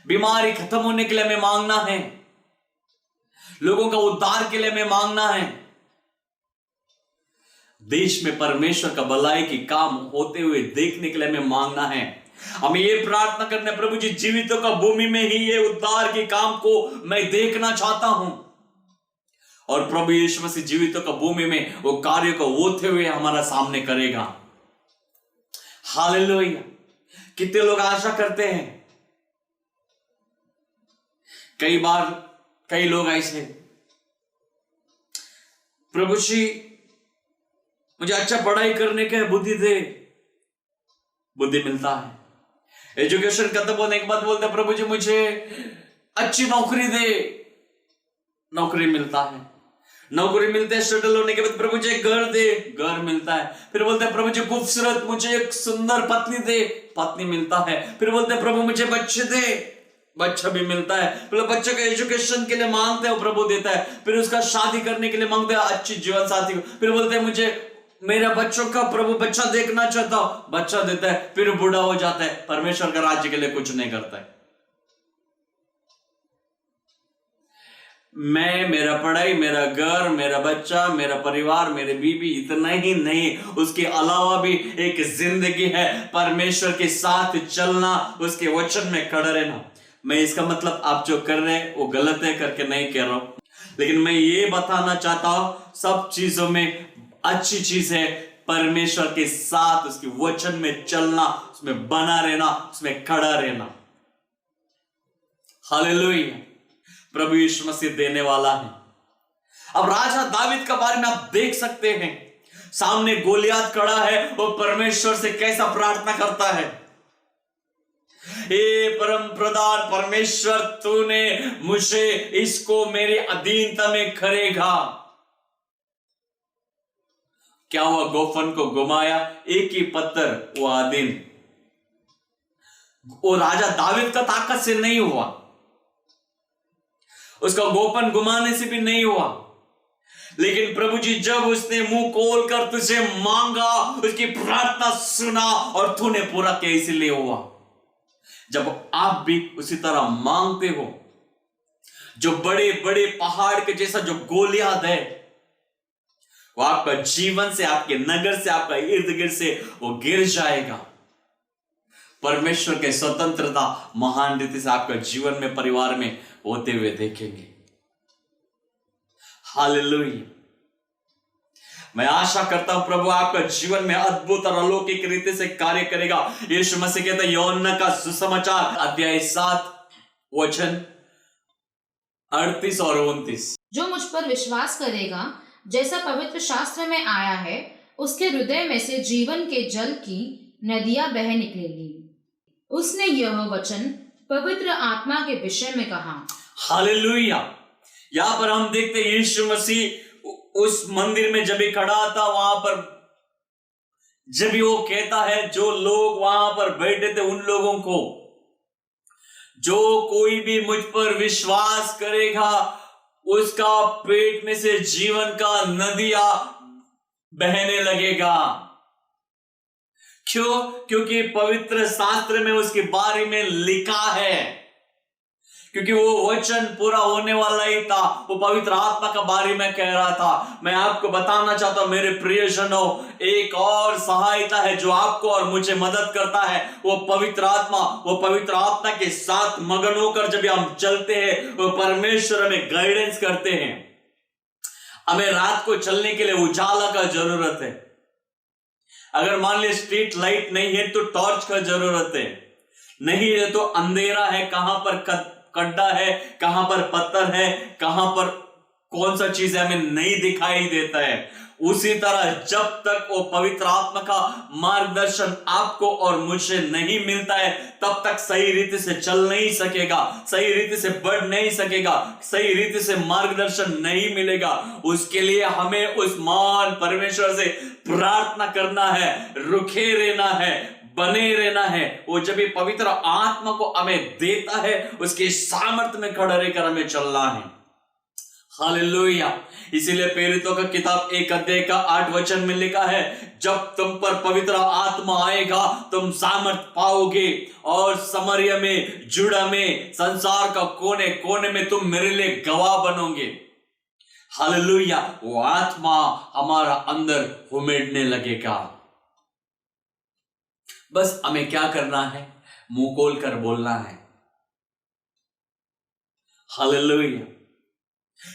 [SPEAKER 4] बीमारी खत्म होने के लिए हमें मांगना है, लोगों का उद्धार के लिए हमें मांगना है, देश में परमेश्वर का भलाई की काम होते हुए देखने के लिए हमें मांगना है। हमें ये प्रार्थना करना है प्रभु जी जीवितों का भूमि में ही ये उद्धार के काम को मैं देखना चाहता हूं और प्रभु यीशु मसीह जीवितों का भूमि में वो कार्य को होते हुए हमारा सामने करेगा। हालेलुया। कितने लोग आशा करते हैं, कई बार कई लोग ऐसे प्रभु जी मुझे अच्छा पढ़ाई करने का बुद्धि दे, बुद्धि मिलता है। एजुकेशन खत्म होने के बाद बोलते हैं प्रभु जी मुझे अच्छी नौकरी दे, नौकरी मिलता है। नौकरी मिलते है, सेटल होने के बाद प्रभु जी घर दे, घर मिलता है। फिर बोलते हैं प्रभु जी खूबसूरत मुझे एक सुंदर पत्नी दे, पत्नी मिलता है। फिर बोलते हैं प्रभु मुझे बच्चे दे, बच्चा भी मिलता है। फिर बच्चे का एजुकेशन के लिए मांगते हैं, प्रभु देता है। फिर उसका शादी करने के लिए मांगते हैं, अच्छी जीवन साथी को। फिर बोलते हैं मुझे मेरा बच्चों का प्रभु बच्चा देखना चाहता हूं, बच्चा देता है। फिर बूढ़ा हो जाता है, परमेश्वर का राज्य के लिए कुछ नहीं करता है। मैं, मेरा पढ़ाई, मेरा घर, मेरा बच्चा, मेरा परिवार, मेरे बीवी, इतना ही नहीं, उसके अलावा भी एक जिंदगी है परमेश्वर के साथ चलना, उसके वचन में खड़ा रहना। मैं इसका मतलब आप जो कर रहे हैं वो गलत है करके नहीं कह रहा हूं, लेकिन मैं ये बताना चाहता हूं सब चीजों में अच्छी चीज है परमेश्वर के साथ उसके वचन में चलना, उसमें बना रहना, उसमें खड़ा रहना। हालेलुया। प्रभु यीशु मसीह देने वाला है। अब राजा दावीद के बारे में आप देख सकते हैं, सामने गोलियात खड़ा है, वो परमेश्वर से कैसा प्रार्थना करता है, हे परम प्रधान परमेश्वर तूने मुझे इसको मेरे अधीनता में करेगा। क्या हुआ, गोफन को घुमाया, एक ही पत्थर वो अधीन। वो राजा दावीद का ताकत से नहीं हुआ, उसका गोपन घुमाने से भी नहीं हुआ, लेकिन प्रभु जी जब उसने मुंह खोलकर तुझे मांगा, उसकी प्रार्थना सुना और तूने पूरा किया, इसलिए हुआ। जब आप भी उसी तरह मांगते हो, जो बड़े बड़े पहाड़ के जैसा जो गोलियात है वो आपका जीवन से, आपके नगर से, आपका इर्द गिर्द से वो गिर जाएगा। परमेश्वर के स्वतंत्रता महान रीति से आपका जीवन में, परिवार में होते हुए देखेंगे। हालेलुया। मैं आशा करता हूं प्रभु आपका जीवन में अद्भुत और अलौकिक रीति से कार्य करेगा। यीशु मसीह कहता है यूहन्ना का सुसमाचार अध्याय 7 वचन 38 और 29,
[SPEAKER 5] जो मुझ पर विश्वास करेगा, जैसा पवित्र शास्त्र में आया है, उसके हृदय में से जीवन के जल की नदियां बह निकलेंगी। उसने यह वचन पवित्र आत्मा के विषय में कहा।
[SPEAKER 4] हालेलुया। यहां पर हम देखते हैं यीशु मसीह उस मंदिर में जब भी खड़ा था, वहां पर जब भी वो कहता है, जो लोग वहां पर बैठे थे उन लोगों को, जो कोई भी मुझ पर विश्वास करेगा उसका पेट में से जीवन का नदियां बहने लगेगा। क्यों? क्योंकि पवित्र शास्त्र में उसके बारे में लिखा है, क्योंकि वो वचन पूरा होने वाला ही था। वो पवित्र आत्मा का बारे में कह रहा था। मैं आपको बताना चाहता हूं मेरे प्रियजनों, एक और सहायता है जो आपको और मुझे मदद करता है, वो पवित्र आत्मा। वो पवित्र आत्मा के साथ मगन होकर जब हम चलते हैं, वो परमेश्वर हमें गाइडेंस करते हैं। हमें रात को चलने के लिए उजाला का जरूरत है। अगर मान लीजिए स्ट्रीट लाइट नहीं है तो टॉर्च का जरूरत है, नहीं है तो अंधेरा है, कहां पर गड्ढा है, कहां पर पत्थर है, कहां पर कौन सा चीज है हमें नहीं दिखाई देता है। उसी तरह जब तक वो पवित्र आत्मा का मार्गदर्शन आपको और मुझे नहीं मिलता है, तब तक सही रीति से चल नहीं सकेगा, सही रीति से बढ़ नहीं सकेगा, सही रीति से मार्गदर्शन नहीं मिलेगा। उसके लिए हमें उस महान परमेश्वर से प्रार्थना करना है, रुके रहना है, बने रहना है। वो जब भी पवित्र आत्मा को हमें देता है, उसके सामर्थ्य में खड़ा रहकर हमें चलना है। हालेलुया। इसीलिए प्रेरितों का किताब 1 अध्याय का 8 वचन में लिखा है, जब तुम पर पवित्र आत्मा आएगा तुम सामर्थ पाओगे, और समरिया में, जुड़ा में, संसार का कोने कोने में तुम मेरे लिए गवाह बनोगे। हालेलुया। वो आत्मा हमारा अंदर उमड़ने लगेगा। बस हमें क्या करना है? मुंह खोल कर बोलना है। हालेलुया।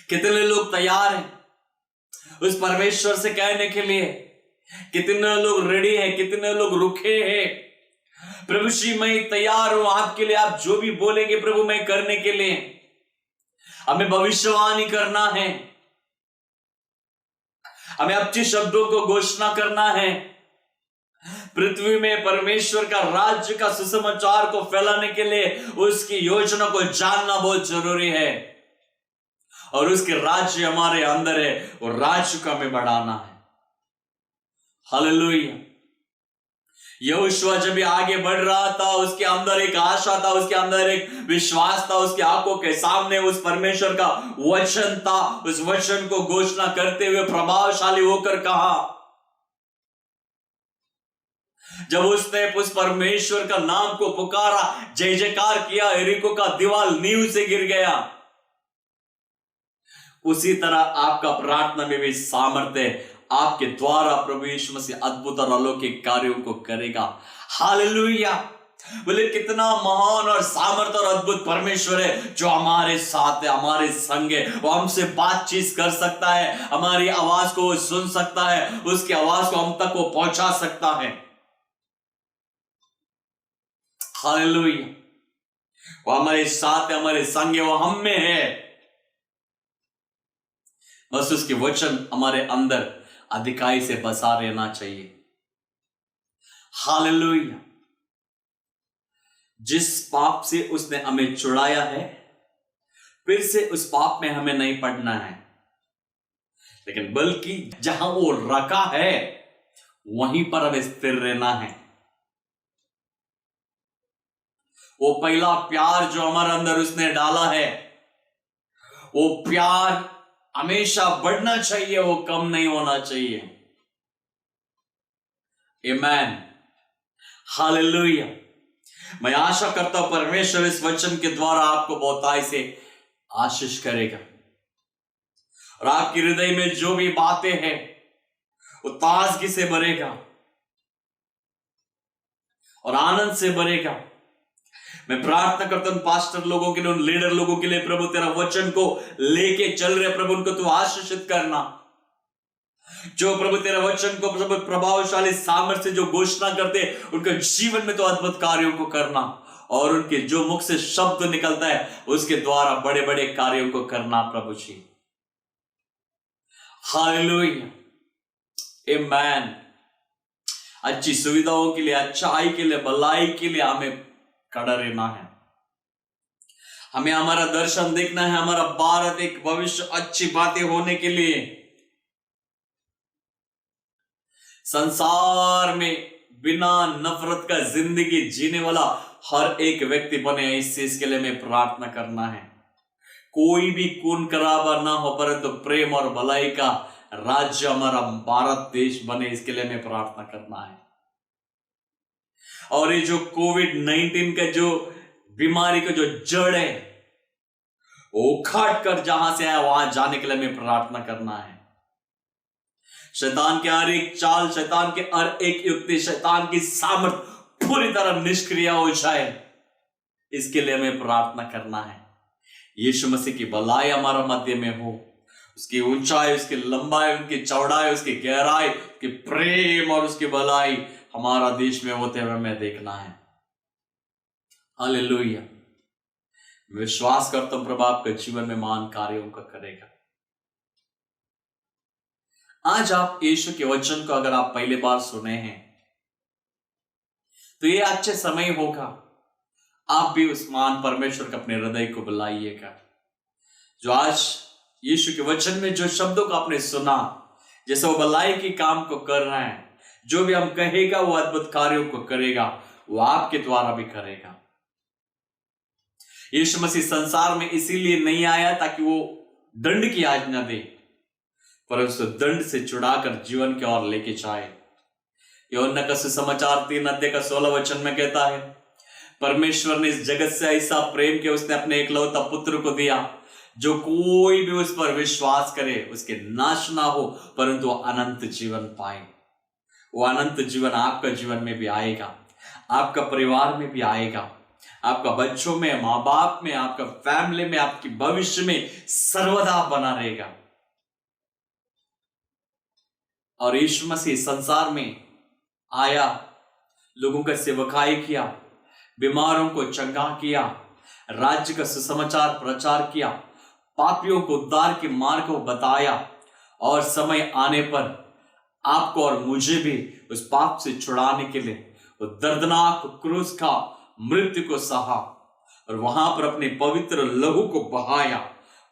[SPEAKER 4] कितने लोग तैयार हैं उस परमेश्वर से कहने के लिए? कितने लोग रेडी हैं? कितने लोग रुके हैं? प्रभु श्री मैं तैयार हूं आपके लिए, आप जो भी बोलेंगे प्रभु मैं करने के लिए। हमें भविष्यवाणी करना है, हमें अच्छे शब्दों को घोषणा करना है। पृथ्वी में परमेश्वर का राज्य का सुसमाचार को फैलाने के लिए उसकी योजना को जानना बहुत जरूरी है, और उसके राज्य हमारे अंदर है, और राज्य को हमें बढ़ाना है। हालेलुया। यहोशुआ जब भी आगे बढ़ रहा था, उसके अंदर एक आशा था, उसके अंदर एक विश्वास था, उसकी आंखों के सामने उस परमेश्वर का वचन था। उस वचन को घोषणा करते हुए प्रभावशाली होकर कहा, जब उसने उस परमेश्वर का नाम को पुकारा, जय जयकार किया, यरीको का दीवार नींव से गिर गया। उसी तरह आपका प्रार्थना में भी सामर्थ्य है। आपके द्वारा प्रभु यीशु मसीह अद्भुत और अलौकिक कार्यों को करेगा। हालेलुया। बोले कितना महान और सामर्थ्य और अद्भुत परमेश्वर है जो हमारे साथ है, हमारे संग है। वो हमसे बातचीत कर सकता है, हमारी आवाज को वो सुन सकता है, उसकी आवाज को हम तक वो पहुंचा सकता है। हालेलुया। वो हमारे साथ है, हमारे संग है, वो हम में है। बस उसके वचन हमारे अंदर अधिकाई से बसा रहना चाहिए। हालेलुया। जिस पाप से उसने हमें छुड़ाया है, फिर से उस पाप में हमें नहीं पड़ना है, लेकिन बल्कि जहां वो रखा है वहीं पर हमें स्थिर रहना है। वो पहला प्यार जो हमारे अंदर उसने डाला है, वो प्यार हमेशा बढ़ना चाहिए, वो कम नहीं होना चाहिए। आमीन। हालेलुया। मैं आशा करता हूं परमेश्वर इस वचन के द्वारा आपको बहुताई से आशीष करेगा और आपके हृदय में जो भी बातें हैं वो ताजगी से भरेगा और आनंद से भरेगा। मैं प्रार्थना करता हूं पास्टर लोगों के लिए, उन लीडर लोगों के लिए, प्रभु तेरा वचन को लेके चल रहे प्रभु, उनको तू आशीषित करना। जो प्रभु तेरा वचन को प्रभु प्रभावशाली सामर्थ्य से जो घोषणा करते उनके जीवन में तो अद्भुत कार्यों को करना और उनके जो मुख से शब्द निकलता है उसके द्वारा बड़े बड़े कार्यों को करना प्रभु जी। हालेलुया, आमेन। अच्छी सुविधाओं के लिए, अच्छाई के लिए, भलाई के लिए हमें खड़ा रहना है। हमें हमारा दर्शन देखना है, हमारा भारत एक भविष्य अच्छी बातें होने के लिए संसार में बिना नफरत का जिंदगी जीने वाला हर एक व्यक्ति बने, इस चीज के लिए मैं प्रार्थना करना है। कोई भी खून खराबा ना हो परंतु प्रेम और भलाई का राज्य हमारा भारत देश बने, इसके लिए मैं प्रार्थना करना है। और ये जो कोविड-19 का जो बीमारी का जो जड़ है वो उखाड़ कर जहां से आया वहां जाने के लिए मैं प्रार्थना करना है। शैतान के हर एक चाल, शैतान के हर एक युक्ति, शैतान की सामर्थ पूरी तरह निष्क्रिय हो जाए, इसके लिए हमें प्रार्थना करना है। यीशु मसीह की भलाई हमारा मध्य में हो, उसकी ऊंचाई, उसकी लंबाई, उसकी चौड़ाई, उसकी गहराई, उसकी प्रेम और उसकी भलाई हमारा देश में होते हुए हमें देखना है। हालेलुया। मैं विश्वास करता हूं प्रभु आपके जीवन में महान कार्यों का करेगा। आज आप यीशु के वचन को अगर आप पहली बार सुने हैं तो ये अच्छे समय होगा आप भी उस महान परमेश्वर को अपने हृदय को बुलाइएगा। जो आज यीशु के वचन में जो शब्दों को आपने सुना, जैसे वो भलाई की काम को कर रहे हैं, जो भी हम कहेगा वो अद्भुत कार्यों को करेगा, वो आपके द्वारा भी करेगा। यीशु मसीह संसार में इसीलिए नहीं आया ताकि वो दंड की आज्ञा दे, परंतु दंड से छुड़ाकर जीवन की ओर लेके जाए। यूहन्ना का सुसमाचार 3:16 में कहता है, परमेश्वर ने इस जगत से ऐसा प्रेम किया, उसने अपने एकलौता पुत्र को दिया, जो कोई भी उस पर विश्वास करे उसके नाश ना हो परंतु अनंत जीवन पाए। वो अनंत जीवन आपका जीवन में भी आएगा, आपका परिवार में भी आएगा, आपका बच्चों में, माँ बाप में, आपका फैमिली में, आपकी भविष्य में सर्वदा बना रहेगा। और यीशु मसीह संसार में आया, लोगों का सेवकाई किया, बीमारों को चंगा किया, राज्य का सुसमाचार प्रचार किया, पापियों को उद्धार के मार्ग को बताया और समय आने पर आपको और मुझे भी उस पाप से छुड़ाने के लिए वो दर्दनाक क्रूस का मृत्यु को सहा और वहां पर अपने पवित्र लहू को बहाया।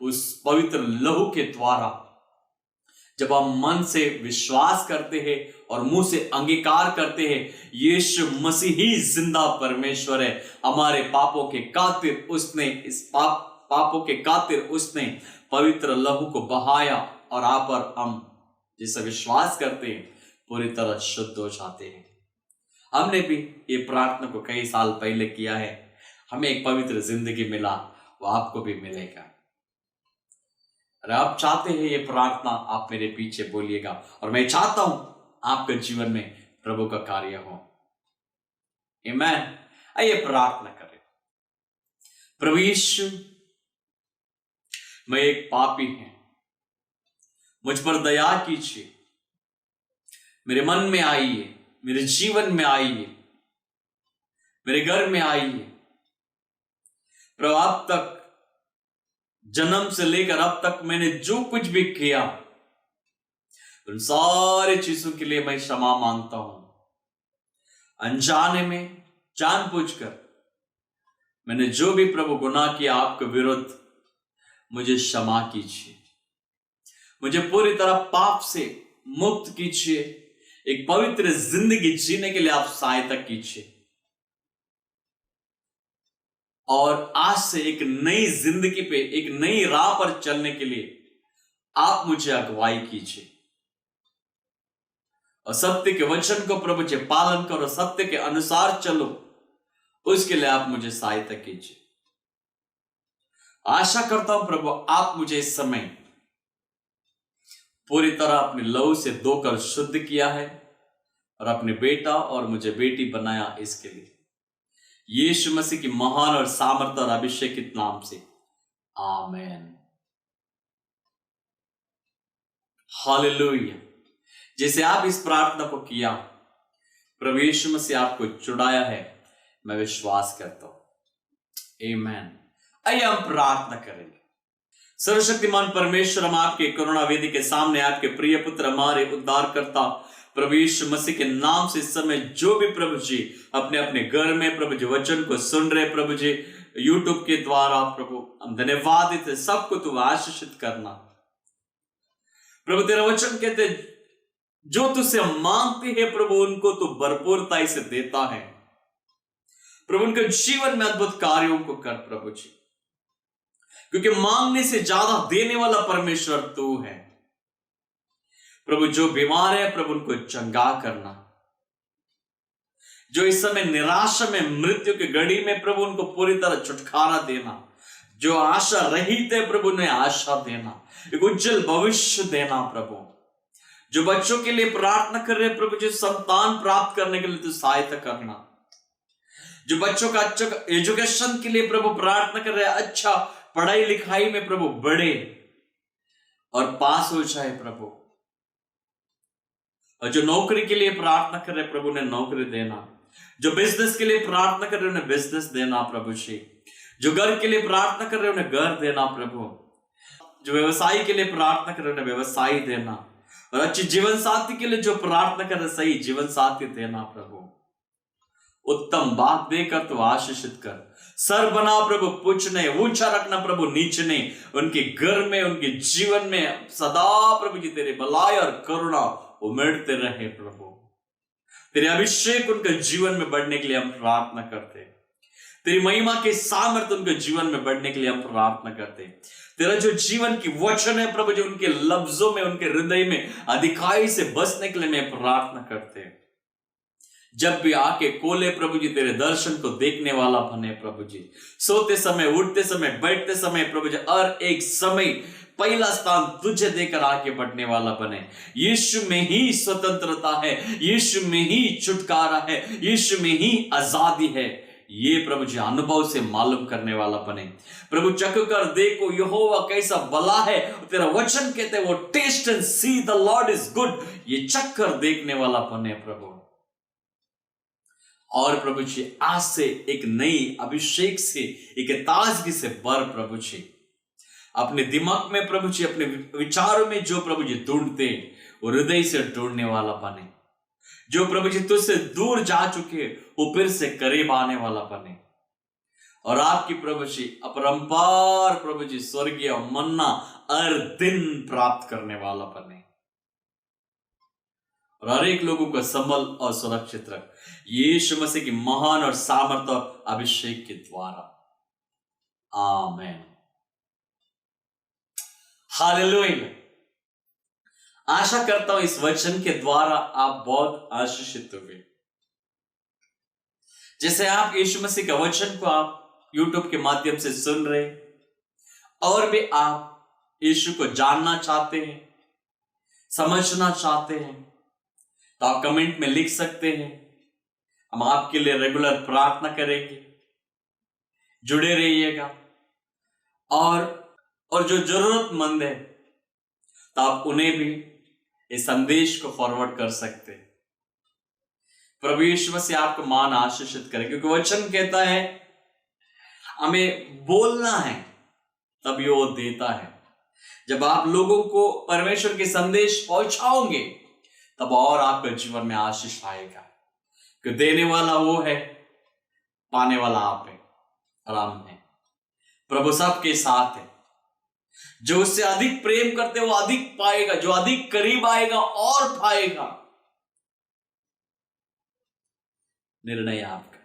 [SPEAKER 4] उस पवित्र लहू के द्वारा जब हम मन से विश्वास करते हैं और मुंह से अंगीकार करते हैं यीशु मसीह ही जिंदा परमेश्वर है, हमारे पापों के खातिर उसने पापों के खातिर उसने पवित्र लहू को बहाया और आप और हम जिसे विश्वास करते हैं पूरी तरह शुद्ध हो जाते हैं। हमने भी ये प्रार्थना को कई साल पहले किया है, हमें एक पवित्र जिंदगी मिला, वो आपको भी मिलेगा। अरे आप चाहते हैं ये प्रार्थना, आप मेरे पीछे बोलिएगा और मैं चाहता हूं आपके जीवन में प्रभु का कार्य हो। आमीन। आइए प्रार्थना करें। प्रभु यीशु, मैं एक पापी हूं, मुझ पर दया कीजिए, मेरे मन में आइए, मेरे जीवन में आइए, मेरे घर में आइए। प्रभु अब तक जन्म से लेकर अब तक मैंने जो कुछ भी किया उन सारी चीजों के लिए मैं क्षमा मांगता हूं। अनजाने में, जानबूझकर मैंने जो भी प्रभु गुनाह किया आपके विरुद्ध, मुझे क्षमा कीजिए, मुझे पूरी तरह पाप से मुक्त कीजिए, एक पवित्र जिंदगी जीने के लिए आप सहायता कीजिए और आज से एक नई जिंदगी पे, एक नई राह पर चलने के लिए आप मुझे अगुवाई कीजिए और सत्य के वचन को प्रभु जी पालन करो, सत्य के अनुसार चलो उसके लिए आप मुझे सहायता कीजिए। आशा करता हूं प्रभु आप मुझे इस समय पूरी तरह अपने लहू से धोकर शुद्ध किया है और अपने बेटा और मुझे बेटी बनाया, इसके लिए यीशु मसीह की महान और सामर्थ्य और अभिषेकित नाम से आमेन। हालेलुया। जैसे आप इस प्रार्थना को किया, प्रभु यीशु मसीह आपको चुराया है, मैं विश्वास करता हूं। आमेन। आइए हम प्रार्थना करेंगे। सर्वशक्तिमान परमेश्वर, हम आपके करुणा वेदी के सामने आपके प्रिय पुत्र हमारे उद्धारकर्ता प्रभु यीशु मसीह के नाम से इस समय जो भी प्रभु जी अपने अपने घर में प्रभु जी वचन को सुन रहे प्रभु जी यूट्यूब के द्वारा, प्रभु हम धन्यवाद देते, सबको तू आशीषित करना प्रभु। तेरा वचन कहते जो तुझसे मांगते हैं प्रभु उनको तू भरपूरता से देता है प्रभु। उनके जीवन में अद्भुत कार्यों को कर प्रभु जी, क्योंकि मांगने से ज्यादा देने वाला परमेश्वर तू है प्रभु। जो बीमार है प्रभु उनको चंगा करना, जो इस समय निराशा में मृत्यु की घड़ी में प्रभु उनको पूरी तरह छुटकारा देना, जो आशा रहित है प्रभु उन्हें आशा देना, एक उज्जवल भविष्य देना प्रभु। जो बच्चों के लिए प्रार्थना कर रहे प्रभु जी संतान प्राप्त करने के लिए तू सहायता करना, जो बच्चों का अच्छा एजुकेशन के लिए प्रभु प्रार्थना कर रहे हैं, अच्छा पढ़ाई लिखाई में प्रभु बढ़े और पास हो जाए प्रभु। और जो नौकरी के लिए प्रार्थना कर रहे प्रभु ने नौकरी देना, जो बिजनेस के लिए प्रार्थना कर रहे उन्हें बिजनेस देना प्रभु जी, जो घर के लिए प्रार्थना कर रहे उन्हें घर देना प्रभु, जो व्यवसाय के लिए प्रार्थना कर रहे उन्हें व्यवसाय देना, और अच्छी जीवन साथी के लिए जो प्रार्थना कर रहे सही जीवन साथी देना प्रभु। उत्तम बात देकर तो आशीषित कर, सर बना प्रभु पूछने, ऊंचा रखना प्रभु नीचे नहीं, उनके घर में उनके जीवन में सदा प्रभु जी तेरे भलाई और करुणा उमड़ते रहे प्रभु। तेरे अभिषेक उनके जीवन में बढ़ने के लिए हम प्रार्थना करते, तेरी महिमा के सामर्थ्य उनके जीवन में बढ़ने के लिए हम प्रार्थना करते। तेरा जो जीवन की वचन है प्रभु जो उनके लफ्जों में उनके हृदय में अधिकाई से बसने के लिए मैं प्रार्थना करते। जब भी आके कोले प्रभु जी तेरे दर्शन को देखने वाला बने प्रभु जी, सोते समय उठते समय बैठते समय प्रभु जी हर एक समय पहला स्थान तुझे देकर आगे बढ़ने वाला बने। यीशु में ही स्वतंत्रता है, यीशु में ही छुटकारा है, यीशु में ही आजादी है, ये प्रभु जी अनुभव से मालूम करने वाला बने प्रभु। चख कर देखो यहोवा कैसा भला है, तेरा वचन कहते हैं वो taste and see the Lord is good, ये चख कर देखने वाला बने प्रभु। और प्रभु जी आज से एक नई अभिषेक से एक ताजगी से भर प्रभु जी अपने दिमाग में प्रभु जी अपने विचारों में जो प्रभु जी ढूंढते वो हृदय से ढूंढने वाला बने। जो प्रभु जी तुझसे दूर जा चुके वो फिर से करीब आने वाला बने और आपकी प्रभु जी अपरंपार प्रभु जी स्वर्गीय मन्ना हर दिन प्राप्त करने वाला बने और हर एक लोगों को संबल और सुरक्षित रख यीशु मसीह की महान और सामर्थ्य और अभिषेक के द्वारा, आमेन। हालेलुया। आशा करता हूं इस वचन के द्वारा आप बहुत आशीषित हुए। जैसे आप यीशु मसीह के वचन को आप YouTube के माध्यम से सुन रहे और भी आप यीशु को जानना चाहते हैं, समझना चाहते हैं, तो आप कमेंट में लिख सकते हैं। हम आपके लिए रेगुलर प्रार्थना करेंगे, जुड़े रहिएगा और जो जरूरतमंद है तो आप उन्हें भी इस संदेश को फॉरवर्ड कर सकते हैं। प्रभु यीशु मसीह आपको मान आशीषित करे, क्योंकि वचन कहता है हमें बोलना है तभी वो देता है। जब आप लोगों को परमेश्वर के संदेश पहुंचाओगे तब और आपके जीवन में आशीष आएगा, कि देने वाला वो है, पाने वाला आप है और हम है। प्रभु सबके साथ है। जो उससे अधिक प्रेम करते वो अधिक पाएगा, जो अधिक करीब आएगा और पाएगा। निर्णय आपका।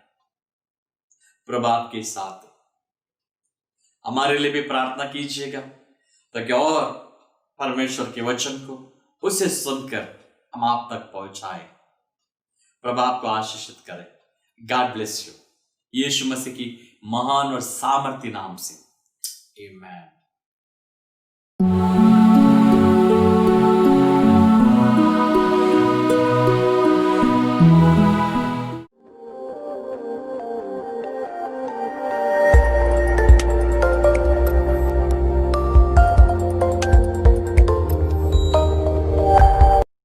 [SPEAKER 4] प्रभु आपके साथ है। हमारे लिए भी प्रार्थना कीजिएगा ताकि और परमेश्वर के वचन को उसे सुनकर हम आप तक पहुंचाए। प्रभु आपको आशीषित करे। God bless you. Yeshu Masih की महान और सामर्थ्य नाम से, आमीन।